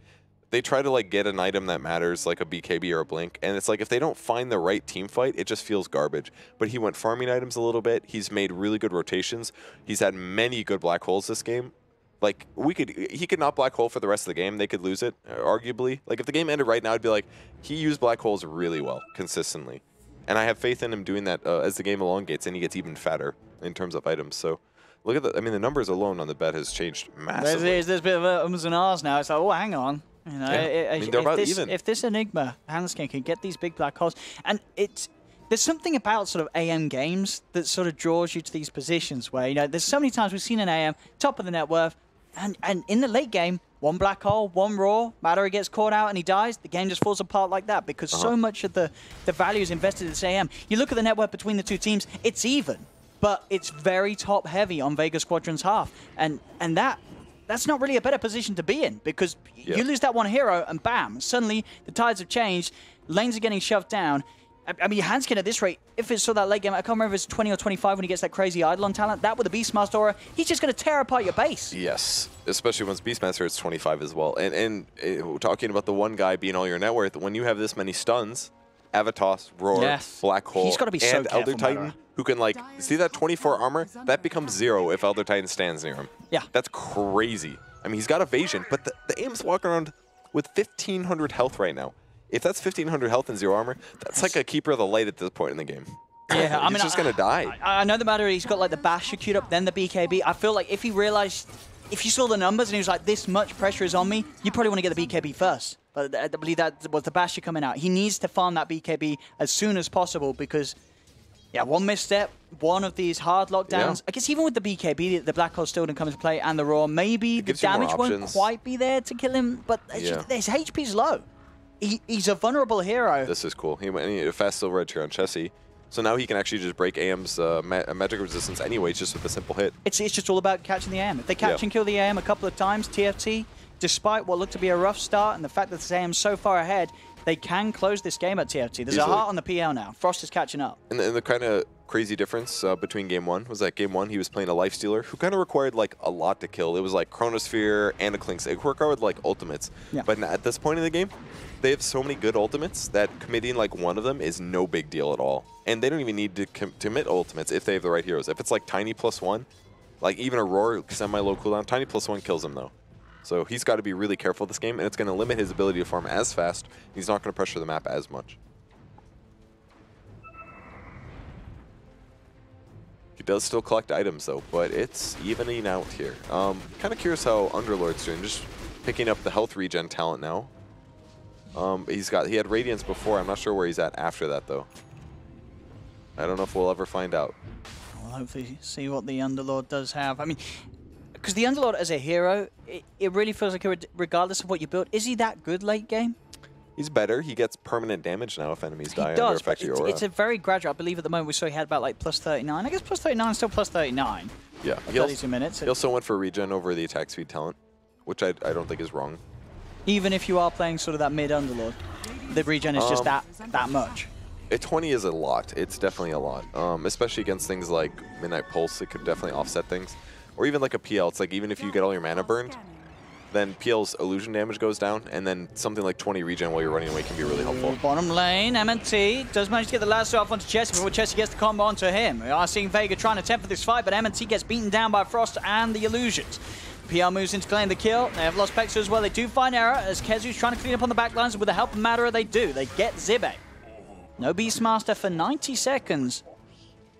they try to like get an item that matters, like a BKB or a Blink, and it's like if they don't find the right team fight, it just feels garbage. But he went farming items a little bit. He's made really good rotations. He's had many good black holes this game. Like he could not black hole for the rest of the game. They could lose it, arguably. Like if the game ended right now, I'd be like, he used black holes really well, consistently. And I have faith in him doing that as the game elongates and he gets even fatter in terms of items. So look at the, I mean, the numbers alone on the bet has changed massively. There's a bit of ums and ahs now. It's like, oh, hang on. You know, I mean, they're about even. If this Enigma Hanskin can get these big black holes, and there's something about sort of AM games that sort of draws you to these positions where, you know, there's so many times we've seen an AM, top of the net worth, and in the late game, one black hole, one raw, Madara gets caught out and he dies, the game just falls apart like that because so much of the value is invested in this AM. You look at the net worth between the two teams, it's even, but it's very top heavy on Vega Squadron's half, and that's not really a better position to be in because you lose that one hero and bam, suddenly the tides have changed, lanes are getting shoved down. I mean, Hanskin at this rate, if it's sort of that late game, I can't remember if it's 20 or 25 when he gets that crazy Eidolon talent, that with a Beastmaster aura, he's just going to tear apart your base. Yes, especially once Beastmaster is 25 as well. And talking about the one guy being all your net worth, when you have this many stuns, Avatos, Roar, Black Hole, he's got to be so and Elder Titan, who can like, see that 24 armor? That becomes 0 if Elder Titan stands near him. Yeah. That's crazy. I mean, he's got evasion, but the AIM's walking around with 1,500 health right now. If that's 1,500 health and 0 armor, that's like a Keeper of the Light at this point in the game. Yeah, I mean, he's just going to die. I know the matter, he's got like the Basher queued up, then the BKB. I feel like if he realized, if you saw the numbers and he was like, this much pressure is on me, you probably want to get the BKB first. But I believe that was the Basher coming out. He needs to farm that BKB as soon as possible because, yeah, one misstep, one of these hard lockdowns. I guess even with the BKB, the Black Hole still didn't come into play, and the Raw, maybe the damage won't quite be there to kill him, but his HP's low. He's a vulnerable hero. This is cool. He went a fast silver edge here on Chessie. So now he can actually just break AM's magic resistance anyway, just with a simple hit. It's just all about catching the AM. If they catch and kill the AM a couple of times, TFT, despite what looked to be a rough start and the fact that this AM's so far ahead, they can close this game at TFT. There's a heart on the PL now. Frost is catching up. And the kind of crazy difference between Game 1 was that Game 1 he was playing a Lifestealer who kind of required like a lot to kill. It was like Chronosphere and a Clinks. It required like ultimates. Yeah. But at this point in the game, they have so many good ultimates that committing like one of them is no big deal at all. And they don't even need to commit ultimates if they have the right heroes. If it's like Tiny +1, like even a Roar semi-low cooldown, Tiny +1 kills him though. So he's got to be really careful this game, and it's going to limit his ability to farm as fast. He's not going to pressure the map as much. He does still collect items though, but it's evening out here. Kind of curious how Underlord's doing, just picking up the health regen talent now. He had Radiance before. I'm not sure where he's at after that though. I don't know if we'll ever find out. We'll hopefully see what the Underlord does have. I mean, because the Underlord as a hero, it really feels like regardless of what you build, is he that good late game? He's better. He gets permanent damage now if enemies die under effect of your aura. It's a very gradual. I believe at the moment we saw he had about like +39. I guess +39 is still +39. Yeah. 32 minutes. He also went for regen over the attack speed talent, which I don't think is wrong. Even if you are playing sort of that mid Underlord, the regen is just that much. 20 is a lot. It's definitely a lot, especially against things like Midnight Pulse. It could definitely offset things. Or even like a PL. It's like even if you get all your mana burned, then PL's illusion damage goes down, and then something like 20 regen while you're running away can be really helpful. Bottom lane, MNT does manage to get the last off onto Chessie before Chessie gets the combo onto him. We are seeing Vega trying to temper this fight, but MNT gets beaten down by Frost and the illusions. PL moves in to claim the kill. They have lost Pexer as well. They do find error as Kezu's trying to clean up on the backlines, and with the help of Madara, they do. They get Zibe. No Beastmaster for 90 seconds.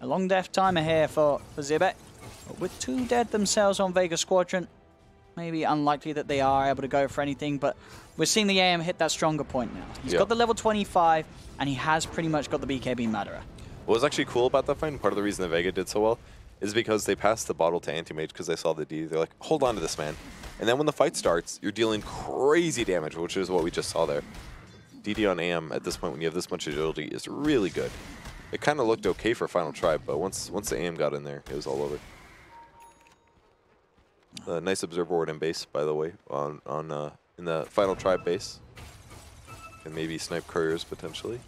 A long death timer here for Zibe. But with 2 dead themselves on Vega Squadron, maybe unlikely that they are able to go for anything, but we're seeing the AM hit that stronger point now. He's got the level 25, and he has pretty much got the BKB Madara. What was actually cool about that fight, and part of the reason that Vega did so well, is because they passed the bottle to Anti-Mage because they saw the D. They're like, hold on to this, man. And then when the fight starts, you're dealing crazy damage, which is what we just saw there. DD on AM at this point, when you have this much agility, is really good. It kind of looked okay for Final Tribe, but once the AM got in there, it was all over. Nice observer ward in base, by the way, in the Final Tribe base. and maybe snipe couriers potentially.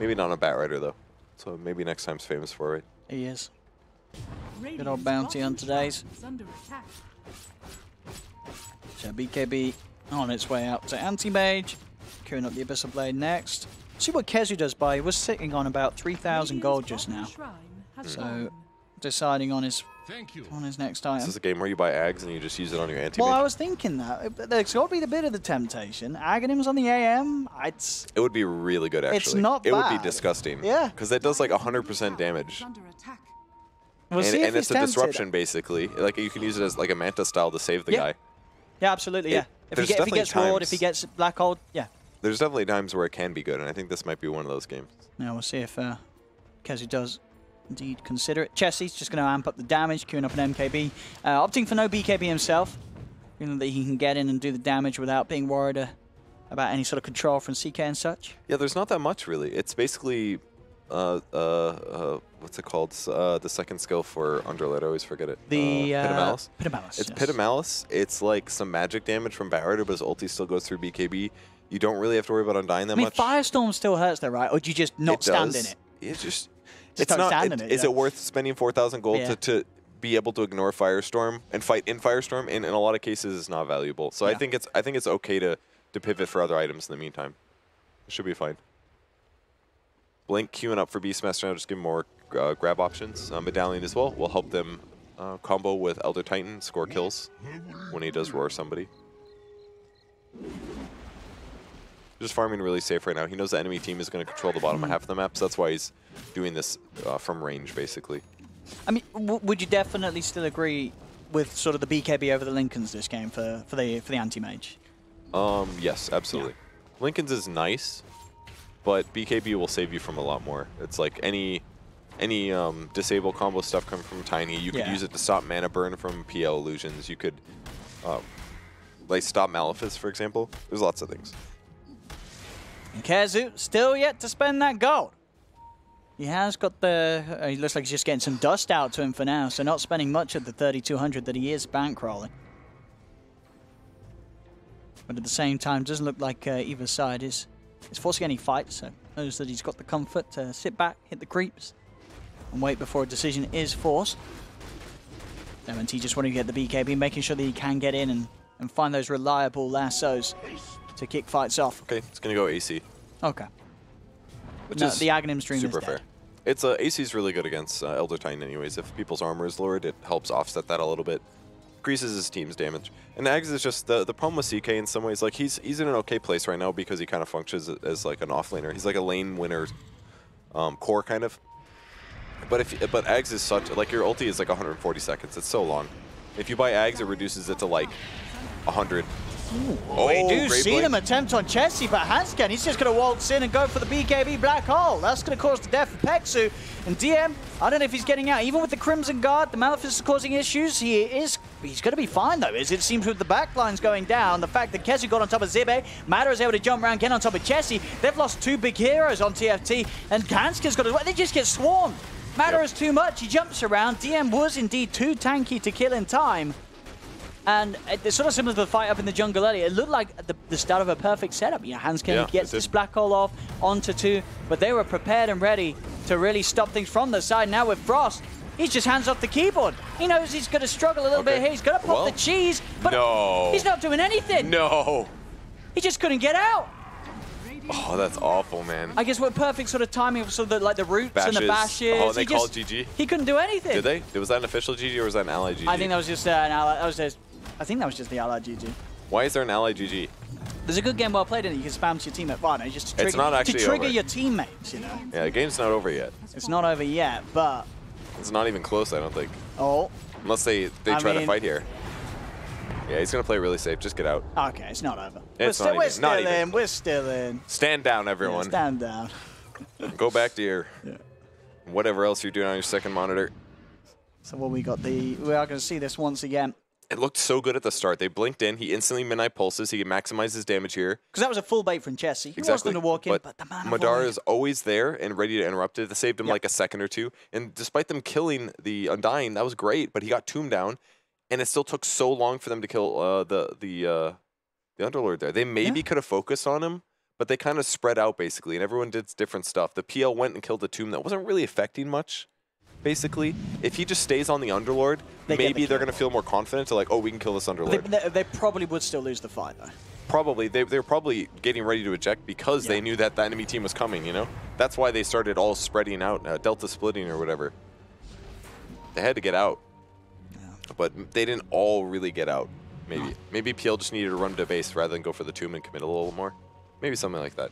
Maybe not a Bat Rider though. So maybe next time's famous for it. He is. Good old bounty on today's. So BKB on its way out to Anti-Mage. Queuing up the Abyssal Blade next. See what Kezu does by. He was sitting on about 3,000 gold just now. So deciding on his next item. This is a game where you buy Ags and you just use it on your anti-mage. Well, I was thinking that. There's got to be a bit of the temptation. Aghanim's on the AM. It would be really good, actually. It's not bad. It would be disgusting. Yeah. Because that does like 100% damage. We'll and see if it's he's a tempted. disruption, basically. Like, you can use it as like a Manta style to save the guy. Yeah, absolutely, yeah. If he gets roared, if he gets black hole, yeah. There's definitely times where it can be good, and I think this might be one of those games. Now we'll see if Kezu does indeed consider it. Chessie's just going to amp up the damage, queuing up an MKB. Opting for no BKB himself, feeling that he can get in and do the damage without being worried about any sort of control from CK and such. Yeah, there's not that much, really. It's basically, what's it called? The second skill for Underlord, I always forget it. The Pit of Malice. Pit of Malice, It's yes. Pit of Malice. It's like some magic damage from Bat Rider, but his ulti still goes through BKB. You don't really have to worry about undying that much. Firestorm still hurts though, right? Or do you just not stand in it? It's just... Just don't stand in it, Is it worth spending 4,000 gold to be able to ignore Firestorm and fight in Firestorm? And in a lot of cases, it's not valuable. So I think it's okay to pivot for other items in the meantime. It should be fine. Blink queuing up for Beastmaster now, just give him more grab options. Medallion as well will help them combo with Elder Titan, score kills when he does roar somebody. Just farming really safe right now. He knows the enemy team is going to control the bottom half of the map, so that's why he's doing this from range, basically. I mean, would you definitely still agree with sort of the BKB over the Lincolns this game for the anti-mage? Yes, absolutely. Yeah. Lincoln's is nice, but BKB will save you from a lot more. It's like any disable combo stuff coming from Tiny. You could use it to stop mana burn from PL illusions. You could like stop Malefice, for example. There's lots of things. And Kezu still yet to spend that gold. He has got the... he looks like he's just getting some dust out to him for now, so not spending much of the 3,200 that he is bankrolling. But at the same time, doesn't look like either side is forcing any fights, so knows that he's got the comfort to sit back, hit the creeps, and wait before a decision is forced. MNT just wanting to get the BKB, making sure that he can get in and find those reliable lassos to kick fights off. Okay, it's going to go AC. Okay. Which no, is the Aghanim stream super is dead. fair. It's AC is really good against Elder Titan anyways. If people's armor is lowered, it helps offset that a little bit. Increases his team's damage. And Ags is just the problem with CK in some ways. Like he's in an okay place right now because he kind of functions as like an offlaner. He's like a lane winner core kind of. But Ags is such like your ulti is like 140 seconds. It's so long. If you buy Ags, it reduces it to like 100. Oh, we do see them attempt on Chessie, but Hanscan, he's just going to waltz in and go for the BKB black hole. That's going to cause the death of Peksu. And DM, I don't know if he's getting out. Even with the Crimson Guard, the Malefice is causing issues. He's going to be fine, though, as it seems with the backlines going down. The fact that Kezu got on top of Zibe, Matter is able to jump around, get on top of Chessie. They've lost two big heroes on TFT, and Hanscan's got to... They just get swarmed. Matter is too much. He jumps around. DM was indeed too tanky to kill in time. And it's sort of similar to the fight up in the jungle earlier. It looked like the start of a perfect setup. You know, Hanscan gets this black hole off onto two, but they were prepared and ready to really stop things from the side. Now with Frost, he's just hands off the keyboard. He knows he's going to struggle a little bit here. He's going to pop the cheese, but he's not doing anything. No. He just couldn't get out. Oh, that's awful, man. I guess with perfect sort of timing, so that like the roots and the bashes. Oh, they called GG? He couldn't do anything. Did they? Was that an official GG or was that an ally GG? I think that was just an ally. I think that was just the ally GG. Why is there an ally GG? There's a good game well played in it. You can spam to your teammate. Well, no, just to trigger, it's not actually to trigger over. your teammates, you know. Yeah, the game's not over yet. It's not over yet, but... It's not even close, I don't think. Oh. Unless they try to fight here. Yeah, he's going to play really safe. Just get out. Okay, it's not over. It's We're still in. Stand down, everyone. Yeah, stand down. Go back to your... whatever else you're doing on your second monitor. So what we got we are going to see this once again. It looked so good at the start. They blinked in. He instantly midnight pulses. He can maximize his damage here. Because that was a full bait from Chessie. He was going to walk in, but the man Madara is always there and ready to interrupt it. They saved him like a second or two. And despite them killing the Undying, that was great. But he got tombed down. And it still took so long for them to kill the The Underlord there. They maybe could have focused on him, but they kind of spread out basically, and everyone did different stuff. The PL went and killed the tomb that wasn't really affecting much, basically. If he just stays on the Underlord, maybe they're going to feel more confident to like, oh, we can kill this Underlord. They probably would still lose the fight, though. Probably. They're probably getting ready to eject because they knew that the enemy team was coming, you know? That's why they started all spreading out, Delta splitting or whatever. They had to get out. But they didn't all really get out, maybe. No. Maybe PL just needed to run to base rather than go for the tomb and commit a little more. Maybe something like that.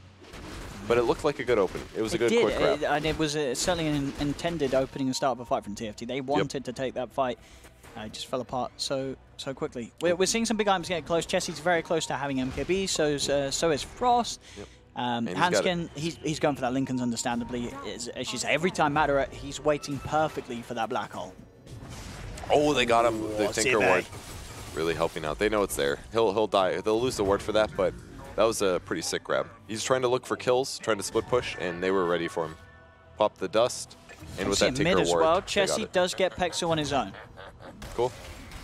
But it looked like a good open. It was a good quick grab. And it was certainly an intended opening and start of a fight from TFT. They wanted to take that fight. It just fell apart so quickly. We're seeing some big items get close. Chessie's very close to having MKB, so is Frost. Hanskin, he's going for that Lincoln's understandably. As you say, every time Matter, he's waiting perfectly for that black hole. Oh, they got him. The Tinker Ward really helping out. They know it's there. He'll die. They'll lose the ward for that, but that was a pretty sick grab. He's trying to look for kills, trying to split push, and they were ready for him. Pop the dust, and with that Tinker mid as Ward, well, Chessie does get Pexel on his own. Cool.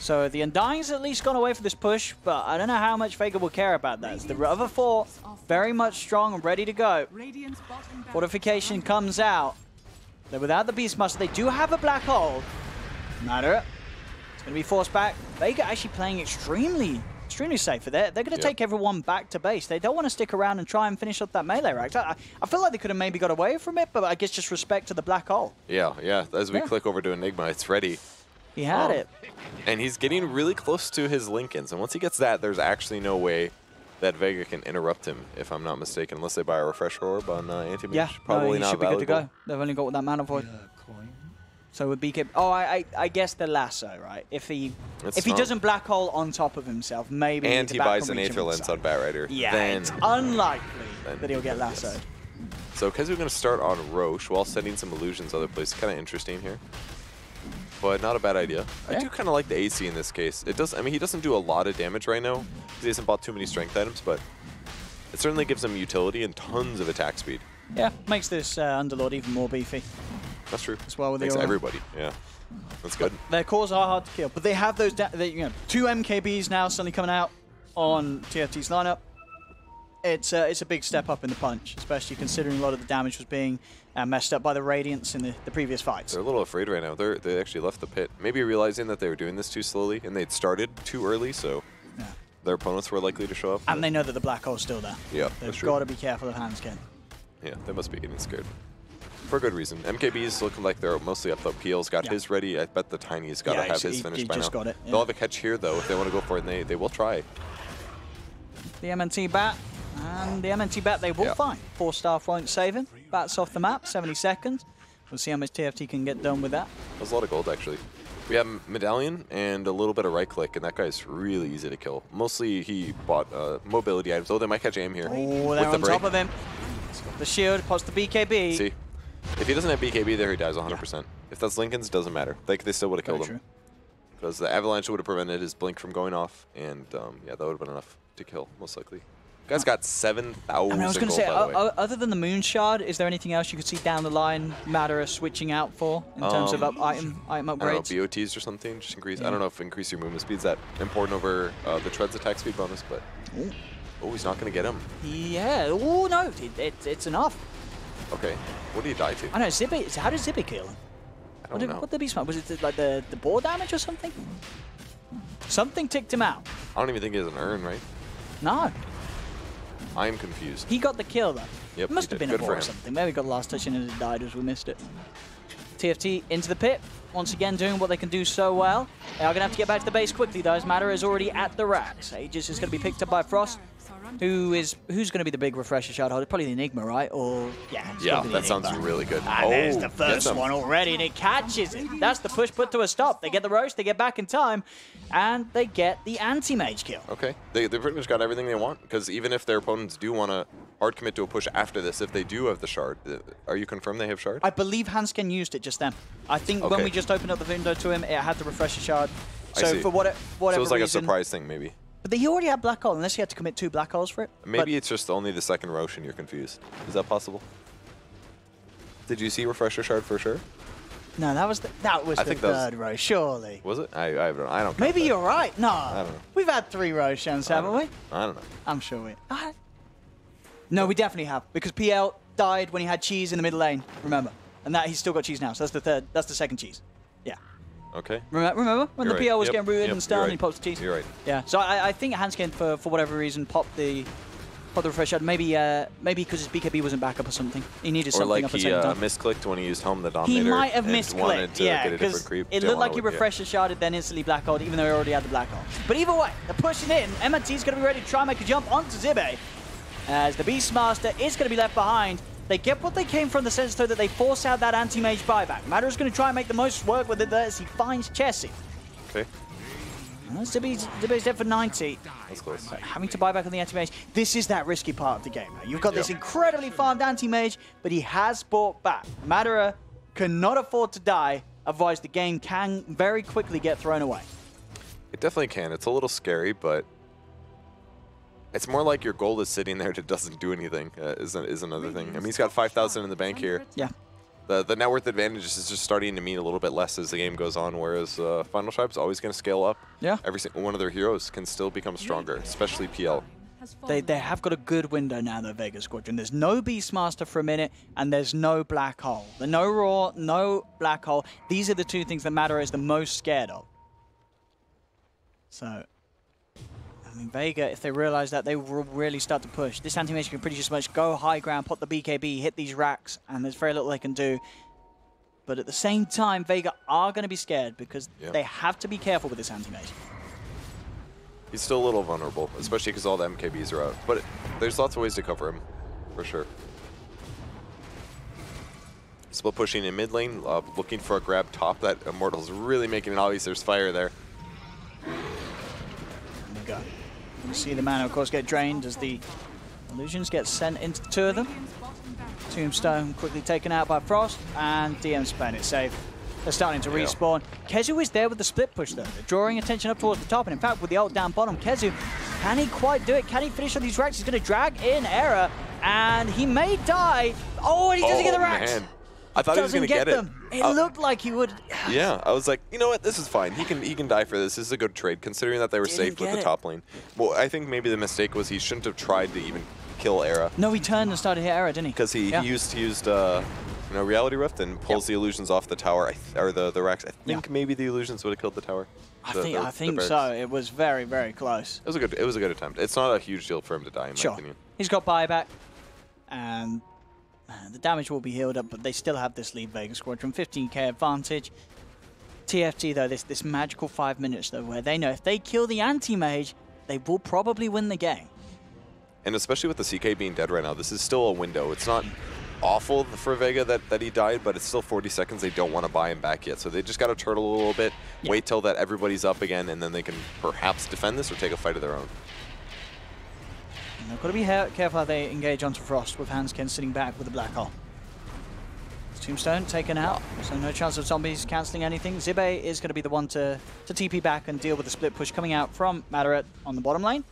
So the Undying's at least gone away for this push, but I don't know how much Vega will care about that. The other four, very much strong and ready to go. Fortification comes out. They're without the Beastmaster. They do have a black hole. Matter. It's going to be forced back. Vega actually playing extremely safe for that. They're going to take everyone back to base. They don't want to stick around and try and finish up that melee rack. I feel like they could have maybe got away from it, but I guess just respect to the black hole. Yeah. As we click over to Enigma, it's ready. He had it. And he's getting really close to his Lincolns. And once he gets that, there's actually no way that Vega can interrupt him, if I'm not mistaken, unless they buy a refresher orb on Anti-Mage. Yeah, probably not should be good to go. They've only got that mana void. So with BK, I guess the lasso, right? If he doesn't black hole on top of himself, maybe. And he buys an Aether Lens on Batrider. Yeah, then it's unlikely that he'll get lassoed. So because we're going to start on Roche while sending some illusions other places, kind of interesting here. But not a bad idea. I do kind of like the AC in this case. It does. I mean, he doesn't do a lot of damage right now because he hasn't bought too many strength items, but it certainly gives him utility and tons of attack speed. Yeah, makes this Underlord even more beefy. That's true. As well with makes everybody. Yeah, that's good. Their cores are hard to kill, but they have those. 2 MKBs now suddenly coming out on TFT's lineup. It's a big step up in the punch, especially considering a lot of the damage was being messed up by the Radiants in the previous fights. They're a little afraid right now. They actually left the pit, maybe realizing that they were doing this too slowly and they'd started too early, so their opponents were likely to show up. And they know that the black hole's still there. Yeah, they've got to be careful of Hanskin. Yeah, they must be getting scared. For good reason. MKB's looking like they're mostly up, though. PL's got his ready. I bet the Tiny's got to have his finished by now. Got it, They'll have a catch here, though, if they want to go for it, and they will try. The MNT Bat. And the MNT Bat they will find. 4-star won't save him. Bat's off the map, 70 seconds. We'll see how much TFT can get done with that. There's a lot of gold, actually. We have Medallion and a little bit of right click, and that guy's really easy to kill. Mostly he bought mobility items. Oh, they might catch aim here. Oh, they're on top of him. The shield, pops the BKB. See? If he doesn't have BKB there, he dies 100%. Yeah. If that's Lincoln's, doesn't matter. They still would have killed him. Because the Avalanche would have prevented his blink from going off, and yeah, that would have been enough to kill, most likely. Guy's got 7,000 I was going to say, other than the Moon Shard, is there anything else you could see down the line Matter switching out for in terms of item upgrades? I don't know, BOTs or something, just increase. I don't know if increase your movement speed is that important over the Tread's attack speed bonus, but oh, he's not going to get him. Yeah, oh no, it's enough. Okay, what do you die to? I know, Zippy, how did Zippy kill him? I don't know. What did the Beast? Was it like the bore damage or something? Something ticked him out. I don't even think he has an urn, right? No. I'm confused. He got the kill, though. Yep, it must have been a bore or something. Maybe got the last touch in and it died as we missed it. TFT into the pit. Once again, doing what they can do so well. They are going to have to get back to the base quickly, though, as Matter is already at the racks. Aegis is going to be picked up by Frost. Who's going to be the big refresher shard holder? Probably the Enigma, right? Or yeah, that sounds really good. And there's the first one already, and it catches it. That's the push put to a stop. They get the roast, they get back in time, and they get the anti-mage kill. Okay, they pretty much got everything they want, because even if their opponents do want to hard commit to a push after this, if they do have the shard, are you confirmed they have shard? I believe Hanskin used it just then. I think when we just opened up the window to him, it had the refresher shard. So for whatever so it was like reason, a surprise thing, maybe. But he already had black hole, unless he had to commit 2 black holes for it. Maybe it's just only the second Roche and you're confused. Is that possible? Did you see refresher shard for sure? No, that was the third row, surely. Was it? I don't. Maybe you're right. No. I don't know. We've had 3 rows, Shams, haven't we? I don't know. I'm sure we. No, we definitely have, because PL died when he had cheese in the middle lane. Remember, and that he's still got cheese now. So that's the third. That's the second cheese. Yeah. Okay. Remember when You're the PL was right. getting rooted and stunned, Right. and he pops the cheese. You're right. Yeah. So I think Hanskin for whatever reason popped the refresh shot. Maybe because his BKB wasn't back up or something. He needed Or something like up at he the same time. misclicked when he used Home the Dominator. He might have and wanted misclicked, to yeah, get a different because creep. it Didn't looked like wanna he win, refreshed the sharded, then instantly black hole, even though he already had the black hole. But either way, they're pushing in. MNT's going to be ready to try and make a jump onto Zibe, as the Beastmaster is going to be left behind. They get what they came from, the sense though that they force out that anti-mage buyback. Matter is going to try and make the most work with it there as he finds Chessie. Okay. Zibe's dead for 90. That's close. Having to buy back on the anti-mage. This is that risky part of the game. You've got this incredibly farmed anti-mage, but he has bought back. Madara cannot afford to die, otherwise the game can very quickly get thrown away. It definitely can. It's a little scary, but it's more like your gold is sitting there that doesn't do anything, is another thing. I mean, he's got 5,000 in the bank here. Yeah. The net worth advantage is just starting to mean a little bit less as the game goes on, whereas Final Tribe's always going to scale up. Yeah. Every single one of their heroes can still become stronger, especially PL. They have got a good window now, though, Vega Squadron. There's no Beastmaster for a minute, and there's no Black Hole. There's no Raw, no Black Hole. These are the two things that Madara is the most scared of. So, I mean, Vega, if they realize that, they will really start to push. This anti-mage can pretty much go high ground, put the BKB, hit these racks, and there's very little they can do. But at the same time, Vega are going to be scared because they have to be careful with this anti-mage. He's still a little vulnerable, especially because all the MKBs are out. But there's lots of ways to cover him, for sure. Split pushing in mid lane, looking for a grab top. That Immortal's really making it obvious there's fire there. There we go. You see the mana, of course, get drained as the illusions get sent into 2 of them. Tombstone quickly taken out by Frost, and DM's playing it safe. They're starting to respawn. Kezu is there with the split push, though. They're drawing attention up towards the top, and in fact, with the ult down bottom, Kezu, can he quite do it? Can he finish on these racks? He's going to drag in Error, and he may die. Oh, and he doesn't get the racks. Man. I thought he was going to get it. It looked like he would. Yeah, I was like, you know what, this is fine. He can die for this. This is a good trade, considering that they were safe with the top lane. Well, I think maybe the mistake was he shouldn't have tried to even kill Era. No, he turned and started to hit Era, didn't he? Because he used Reality Rift and pulls the illusions off the tower, or the racks. I think maybe the illusions would have killed the tower. I think so. It was very, very close. It was a good attempt. It's not a huge deal for him to die, in my opinion. He's got buyback, and the damage will be healed up, but they still have this lead, Vega Squadron. 15k advantage. TFT, though, this magical 5 minutes, though, where they know if they kill the anti-mage, they will probably win the game. And especially with the CK being dead right now, this is still a window. It's not awful for Vega that he died, but it's still 40 seconds. They don't want to buy him back yet, so they just got to turtle a little bit, wait till that everybody's up again, and then they can perhaps defend this or take a fight of their own. And they've got to be careful how they engage onto Frost with Hanskin sitting back with the black hole. Tombstone taken out, so no chance of zombies cancelling anything. Zibe is going to be the one to TP back and deal with the split push coming out from Madara on the bottom lane.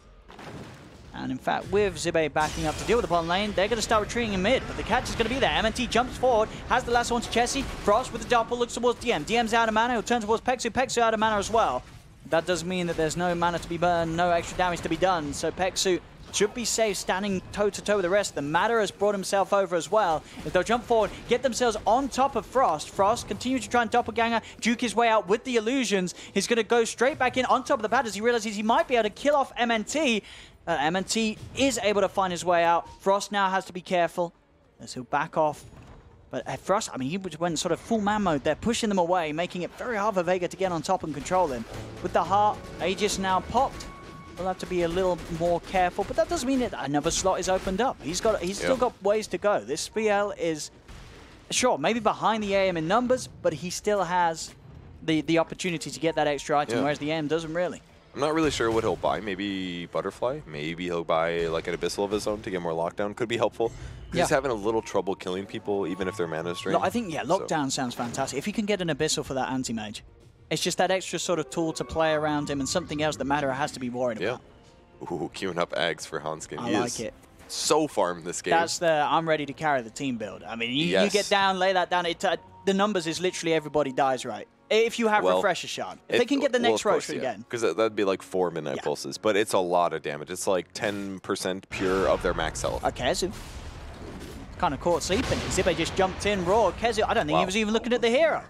And in fact, with Zibe backing up to deal with the bottom lane, they're going to start retreating in mid, but the catch is going to be there. MNT jumps forward, has the last one to Chessie. Frost with the doppel looks towards DM. DM's out of mana, he'll turn towards Peksu. Peksu out of mana as well. That does mean that there's no mana to be burned, no extra damage to be done, so Peksu should be safe standing toe-to-toe with the rest. The Matter has brought himself over as well. If they'll jump forward, get themselves on top of Frost. Frost continues to try and doppelganger, juke his way out with the illusions. He's going to go straight back in on top of the pad as he realizes he might be able to kill off MNT. MNT is able to find his way out. Frost now has to be careful as he'll back off. But Frost, I mean, he went sort of full man mode there, pushing them away, making it very hard for Vega to get on top and control him. With the heart, Aegis now popped. We'll have to be a little more careful, but that doesn't mean that another slot is opened up. He's still got ways to go. This PL is, sure, maybe behind the AM in numbers, but he still has the opportunity to get that extra item, whereas the AM doesn't really. I'm not really sure what he'll buy. Maybe Butterfly. Maybe he'll buy like an Abyssal of his own to get more lockdown. Could be helpful. He's having a little trouble killing people, even if their mana's drained. I think, lockdown sounds fantastic. If you can get an Abyssal for that anti-mage, it's just that extra sort of tool to play around him and something else that Madara has to be worried about. Ooh, queuing up Ags for Hanskin. I like it. So farmed this game. That's the I'm ready to carry the team build. I mean, you get down, lay that down. the numbers is literally everybody dies, right? If you have Refresher Shard. If they can get the next Roach again. Because that'd be like 4 Midnight Pulses, but it's a lot of damage. It's like 10% pure of their max health. Kezu. Kind of caught sleeping. Zibe just jumped in raw. Kezu, I don't think he was even looking at the hero.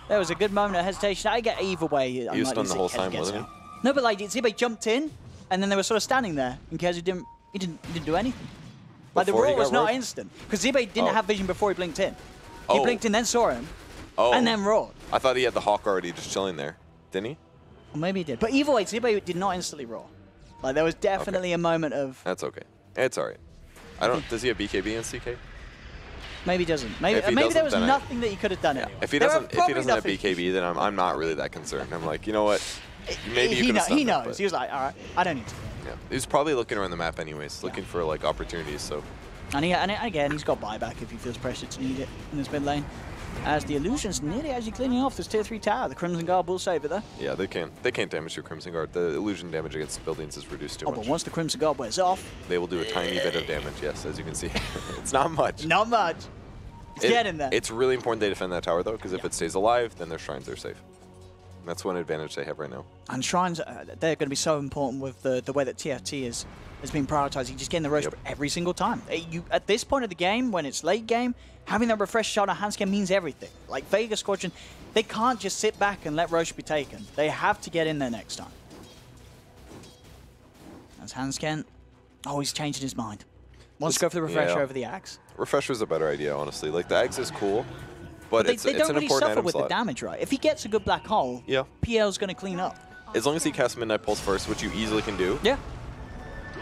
There was a good moment of hesitation. I get either way. He was stunned the whole time, wasn't he? No, but like Zibe jumped in, and then they were sort of standing there, and Kezu didn't do anything. Like the raw was not instant, because Zibe didn't have vision before he blinked in. He blinked in, then saw him, and then roared. I thought he had the Hawk already just chilling there. Didn't he? Well, maybe he did. But either way, Zibe did not instantly roar. Like there was definitely a moment of... That's okay. It's all right. I don't... Does he have BKB and CK? Maybe he doesn't. Maybe there was nothing that he could have done anyway. If he doesn't have BKB, then I'm not really that concerned. I'm like, you know what? Maybe you could have He knows. He was like, all right, I don't need to. Yeah. He was probably looking around the map anyways, looking for like opportunities. So. And again, he's got buyback if he feels pressure to need it in this mid lane. As the illusion's nearly actually cleaning off this tier 3 tower, the Crimson Guard will save it though. Yeah, they can't damage your Crimson Guard. The illusion damage against buildings is reduced too much. But once the Crimson Guard wears off, they will do a tiny bit of damage. Yes, as you can see, it's not much. Not much. It's getting there. It's really important they defend that tower though, because if it stays alive, then their shrines are safe. And that's one advantage they have right now. And shrines, they're going to be so important with the way that TFT has been prioritizing, just getting the Roche every single time. At this point of the game, when it's late game, having that refresh shot on Hansken means everything. Like Vega Squadron, they can't just sit back and let Roche be taken. They have to get in there next time. As Hansken, he's changing his mind. Wants to go for the refresher over the Axe. Refresher's a better idea, honestly. Like, the Axe is cool, but it's they don't an really important suffer item with slot. the damage, right? If he gets a good black hole, PL's going to clean up. As long as he casts Midnight Pulse first, which you easily can do,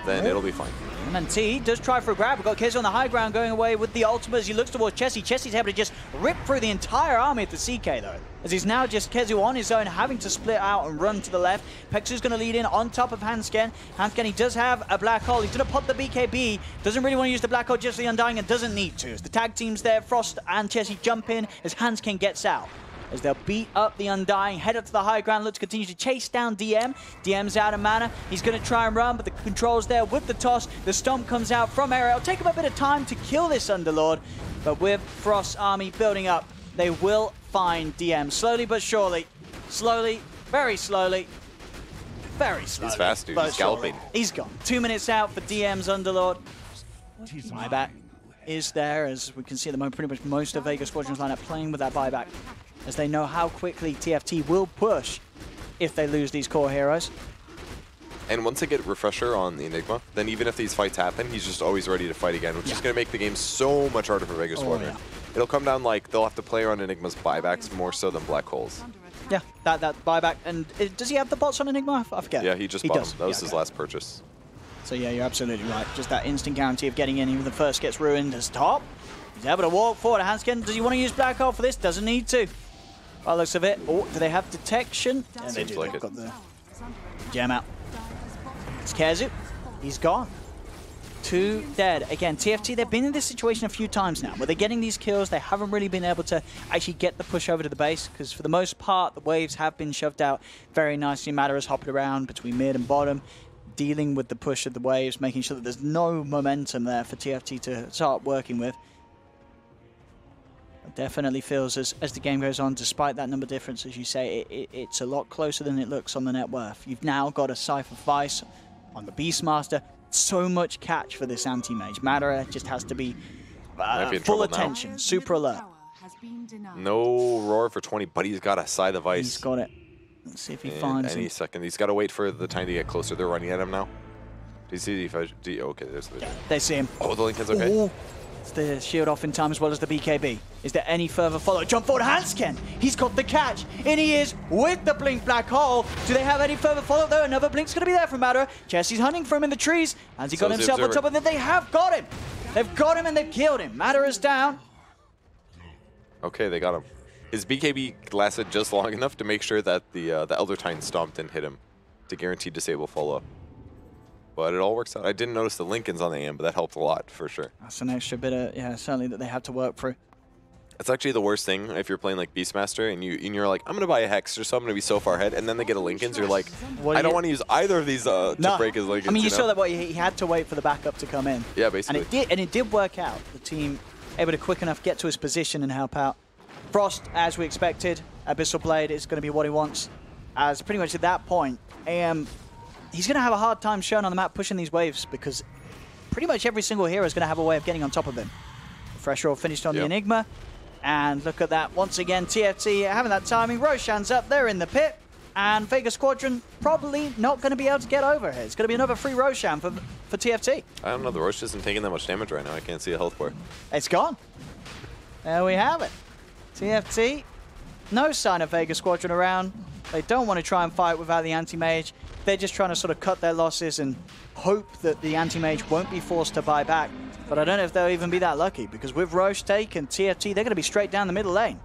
then it'll be fine. And then T does try for a grab. We've got Kiz on the high ground going away with the ultimate as he looks towards Chessie. Chessie's able to just rip through the entire army of the CK though. As he's now just Kezu on his own, having to split out and run to the left. Pexu's going to lead in on top of Hansken. Hansken, he does have a black hole. He's going to pop the BKB. Doesn't really want to use the black hole just for the Undying and doesn't need to. As the tag team's there, Frost and Chessie jump in as Hansken gets out. As they'll beat up the Undying, head up to the high ground, look to continue to chase down DM. DM's out of mana. He's going to try and run, but the control's there with the toss. The stomp comes out from Ariel. It'll take him a bit of time to kill this Underlord, but with Frost's army building up, they will find DM. Slowly but surely. Slowly, very slowly. Very slowly. He's fast, dude. He's galloping. He's gone. 2 minutes out for DM's Underlord. Buyback is there, as we can see at the moment, pretty much most of Vega Squadron's lineup playing with that buyback, as they know how quickly TFT will push if they lose these core heroes. And once they get Refresher on the Enigma, then even if these fights happen, he's just always ready to fight again, which is going to make the game so much harder for Vega Squadron. It'll come down like they'll have to play around Enigma's buybacks more so than black holes. Yeah, that buyback. And does he have the bots on Enigma? I forget. Yeah, he just bought them. That was his last purchase. So yeah, you're absolutely right. Just that instant guarantee of getting in, even the first gets ruined as top. He's able to walk forward. Hansken, does he want to use black hole for this? Doesn't need to. By the looks of it. Oh, do they have detection? Yeah, they do. They've got the gem out. It's Kezu. He's gone. 2 dead. Again, TFT, they've been in this situation a few times now, where they're getting these kills. They haven't really been able to actually get the push over to the base, because for the most part, the waves have been shoved out very nicely. Matter has hopped around between mid and bottom, dealing with the push of the waves, making sure that there's no momentum there for TFT to start working with. It definitely feels as the game goes on, despite that number difference, as you say, it's a lot closer than it looks on the net worth. You've now got a Cypher Vice on the Beastmaster. So much catch for this anti-mage. Madara just has to be full attention, now. Super alert. No roar for 20, but he's got a Scythe of Vice. He's got it. Let's see if he finds any second. He's got to wait for the time to get closer. They're running at him now. Do you see if okay, there's the... They see him. Oh, the Lincoln's okay. Ooh. It's the shield off in time as well as the BKB. Is there any further follow? Jump forward, Hansken. He's got the catch. In he is with the Blink Black Hole. Do they have any further follow though? Another Blink's going to be there for Madara. Chessie's hunting for him in the trees. Has he got himself on top of it? They have got him. They've got him and they've killed him. Madara's down. Okay, they got him. His BKB lasted just long enough to make sure that the Elder Titan stomped and hit him to guarantee disable follow-up. But it all works out. I didn't notice the Lincolns on the AM, but that helped a lot for sure. That's an extra bit of, certainly that they have to work through. It's actually the worst thing if you're playing like Beastmaster and you're like, I'm going to buy a Hex or so, I'm going to be so far ahead, and then they get a Lincolns, you're like, I don't want to use either of these to break his Lincolns. I mean, you saw that he had to wait for the backup to come in. Yeah, basically. And it did work out. The team able to quick enough get to his position and help out. Frost, as we expected, Abyssal Blade is going to be what he wants. As pretty much at that point, AM, he's going to have a hard time showing on the map pushing these waves because pretty much every single hero is going to have a way of getting on top of him. Fresh roll finished on the Enigma. And look at that. Once again, TFT having that timing. Roshan's up there in the pit. And Vega Squadron probably not going to be able to get over here. It's going to be another free Roshan for TFT. I don't know. The Rosh isn't taking that much damage right now. I can't see a health bar. It's gone. There we have it. TFT, no sign of Vega Squadron around. They don't want to try and fight without the anti-mage. They're just trying to sort of cut their losses and hope that the anti-mage won't be forced to buy back. But I don't know if they'll even be that lucky, because with Roche taken, TFT, they're going to be straight down the middle lane.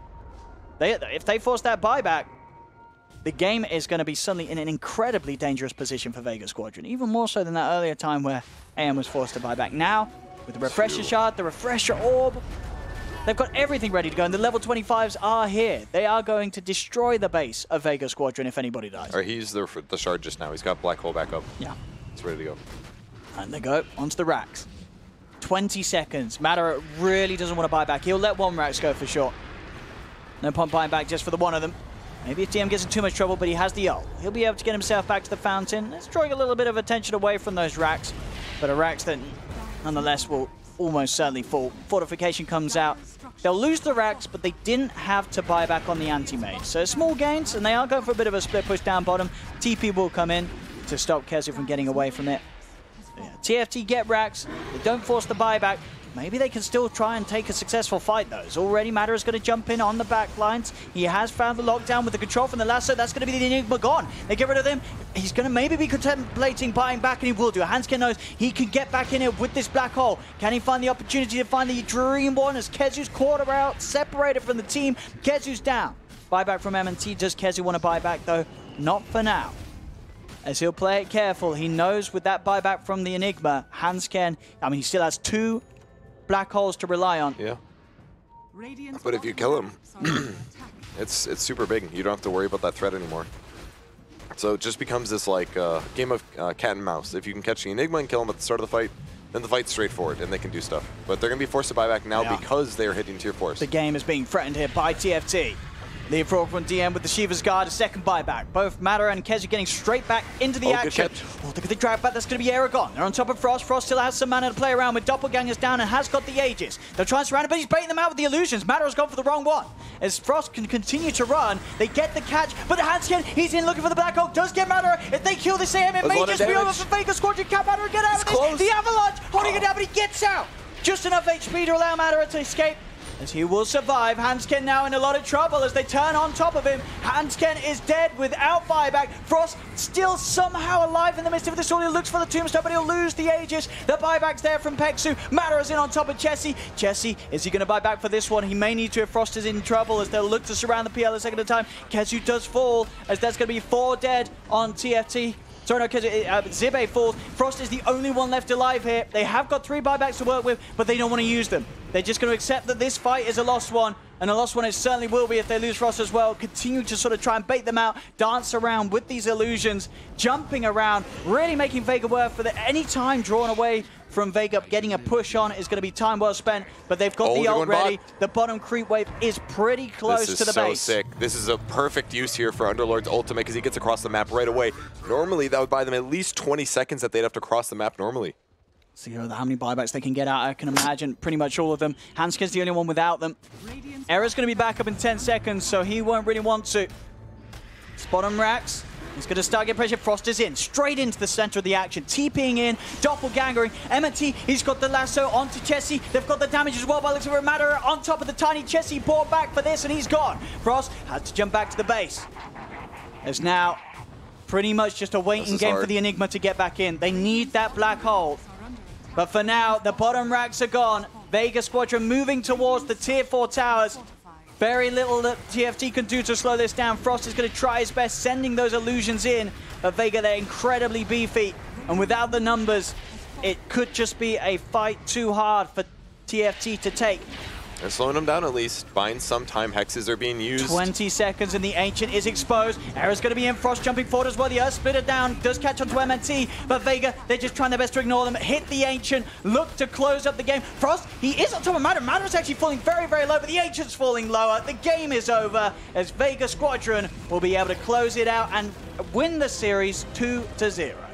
If they force that buyback, the game is going to be suddenly in an incredibly dangerous position for Vega Squadron, even more so than that earlier time where AM was forced to buy back. Now, with the Refresher Shard, the Refresher Orb, they've got everything ready to go, and the level 25s are here. They are going to destroy the base of Vega Squadron if anybody dies. Or he's the Shard just now. He's got Black Hole back up. Yeah. He's ready to go. And they go onto the racks. 20 seconds. Matter really doesn't want to buy back. He'll let one Rax go for sure. No point buying back just for the one of them. Maybe if DM gets in too much trouble, but he has the ult. He'll be able to get himself back to the fountain. It's drawing a little bit of attention away from those racks, but a racks that nonetheless will almost certainly fall. Fortification comes out. They'll lose the racks, but they didn't have to buy back on the anti-mage. So small gains, and they are going for a bit of a split push down bottom. TP will come in to stop Kezu from getting away from it. Yeah, TFT get racks. They don't force the buyback. Maybe they can still try and take a successful fight, though. So already Matter is going to jump in on the back lines. He has found the lockdown with the control from the lasso. That's going to be the Enigma gone. They get rid of him. He's going to maybe be contemplating buying back, and he will do. Hanskin knows he can get back in it with this black hole. Can he find the opportunity to find the Dream One as Kezu's quarter out, separated from the team? Kezu's down. Buyback from M&T. Does Kezu want to buy back, though? Not for now. As he'll play it careful. He knows with that buyback from the Enigma, Hanskin, I mean, he still has 2 black holes to rely on. Yeah. But if you kill him, it's super big. You don't have to worry about that threat anymore. So it just becomes this like game of cat and mouse. If you can catch the Enigma and kill him at the start of the fight, then the fight's straightforward and they can do stuff. But they're going to be forced to buy back now because they're hitting tier 4s. The game is being threatened here by TFT. Leapfrog from DM with the Sheever's Guard, a second buyback. Both Matter and Kezu getting straight back into the action. Oh, look at the drag back, that's going to be Aragon. They're on top of Frost. Frost still has some mana to play around with. Doppelganger's down and has got the Aegis. They're trying to surround him, but he's baiting them out with the illusions. Matter has gone for the wrong one. As Frost can continue to run, they get the catch, but the Hanskin, he's in looking for the Black Hole, does get Matter. If they kill this AM, it may just be over for Vega Squadron. Can Matter get out of this? The Avalanche holding it down, but he gets out. Just enough HP to allow Matter to escape. As he will survive. Hanskin now in a lot of trouble as they turn on top of him. Hanskin is dead without buyback. Frost still somehow alive in the midst of this all. He looks for the tombstone, but he'll lose the Aegis. The buyback's there from Peksu. Matter is in on top of Chessie. Chessie, is he going to buy back for this one? He may need to if Frost is in trouble as they'll look to surround the PL a second at a time. Kezu does fall as there's going to be 4 dead on TFT. Sorry, no, Zibe falls. Frost is the only one left alive here. They have got 3 buybacks to work with, but they don't want to use them. They're just going to accept that this fight is a lost one, and a lost one it certainly will be if they lose Frost as well. Continue to sort of try and bait them out, dance around with these illusions, jumping around, really making Vega work for any time drawn away from Vega. Getting a push on is going to be time well spent, but they've got the ult ready. The bottom creep wave is pretty close to the base. This is so sick. This is a perfect use here for Underlord's ultimate because he gets across the map right away. Normally, that would buy them at least 20 seconds that they'd have to cross the map normally. See how many buybacks they can get out. I can imagine pretty much all of them. Hanskin's the only one without them. Era's going to be back up in 10 seconds, so he won't really want to. It's bottom racks. He's going to start getting pressure. Frost is in, straight into the center of the action. TPing in, doppelgangering. M&T, he's got the lasso onto Chessie. They've got the damage as well by looks of it. Matter on top of the tiny Chessie. Brought back for this, and he's gone. Frost has to jump back to the base. There's now pretty much just a waiting game for the Enigma to get back in. They need that black hole. But for now, the bottom racks are gone. Vega Squadron moving towards the tier 4 towers. Very little that TFT can do to slow this down. Frost is going to try his best, sending those illusions in. But Vega, they're incredibly beefy. And without the numbers, it could just be a fight too hard for TFT to take. They're slowing him down at least. Buying some time. Hexes are being used. 20 seconds and the Ancient is exposed. Era's going to be in. Frost jumping forward as well. The Earth Splitter down. Does catch onto MNT. But Vega, they're just trying their best to ignore them. Hit the Ancient. Look to close up the game. Frost, he is on top of Matter. Matter is actually falling very, very low. But the Ancient's falling lower. The game is over as Vega Squadron will be able to close it out and win the series 2-0.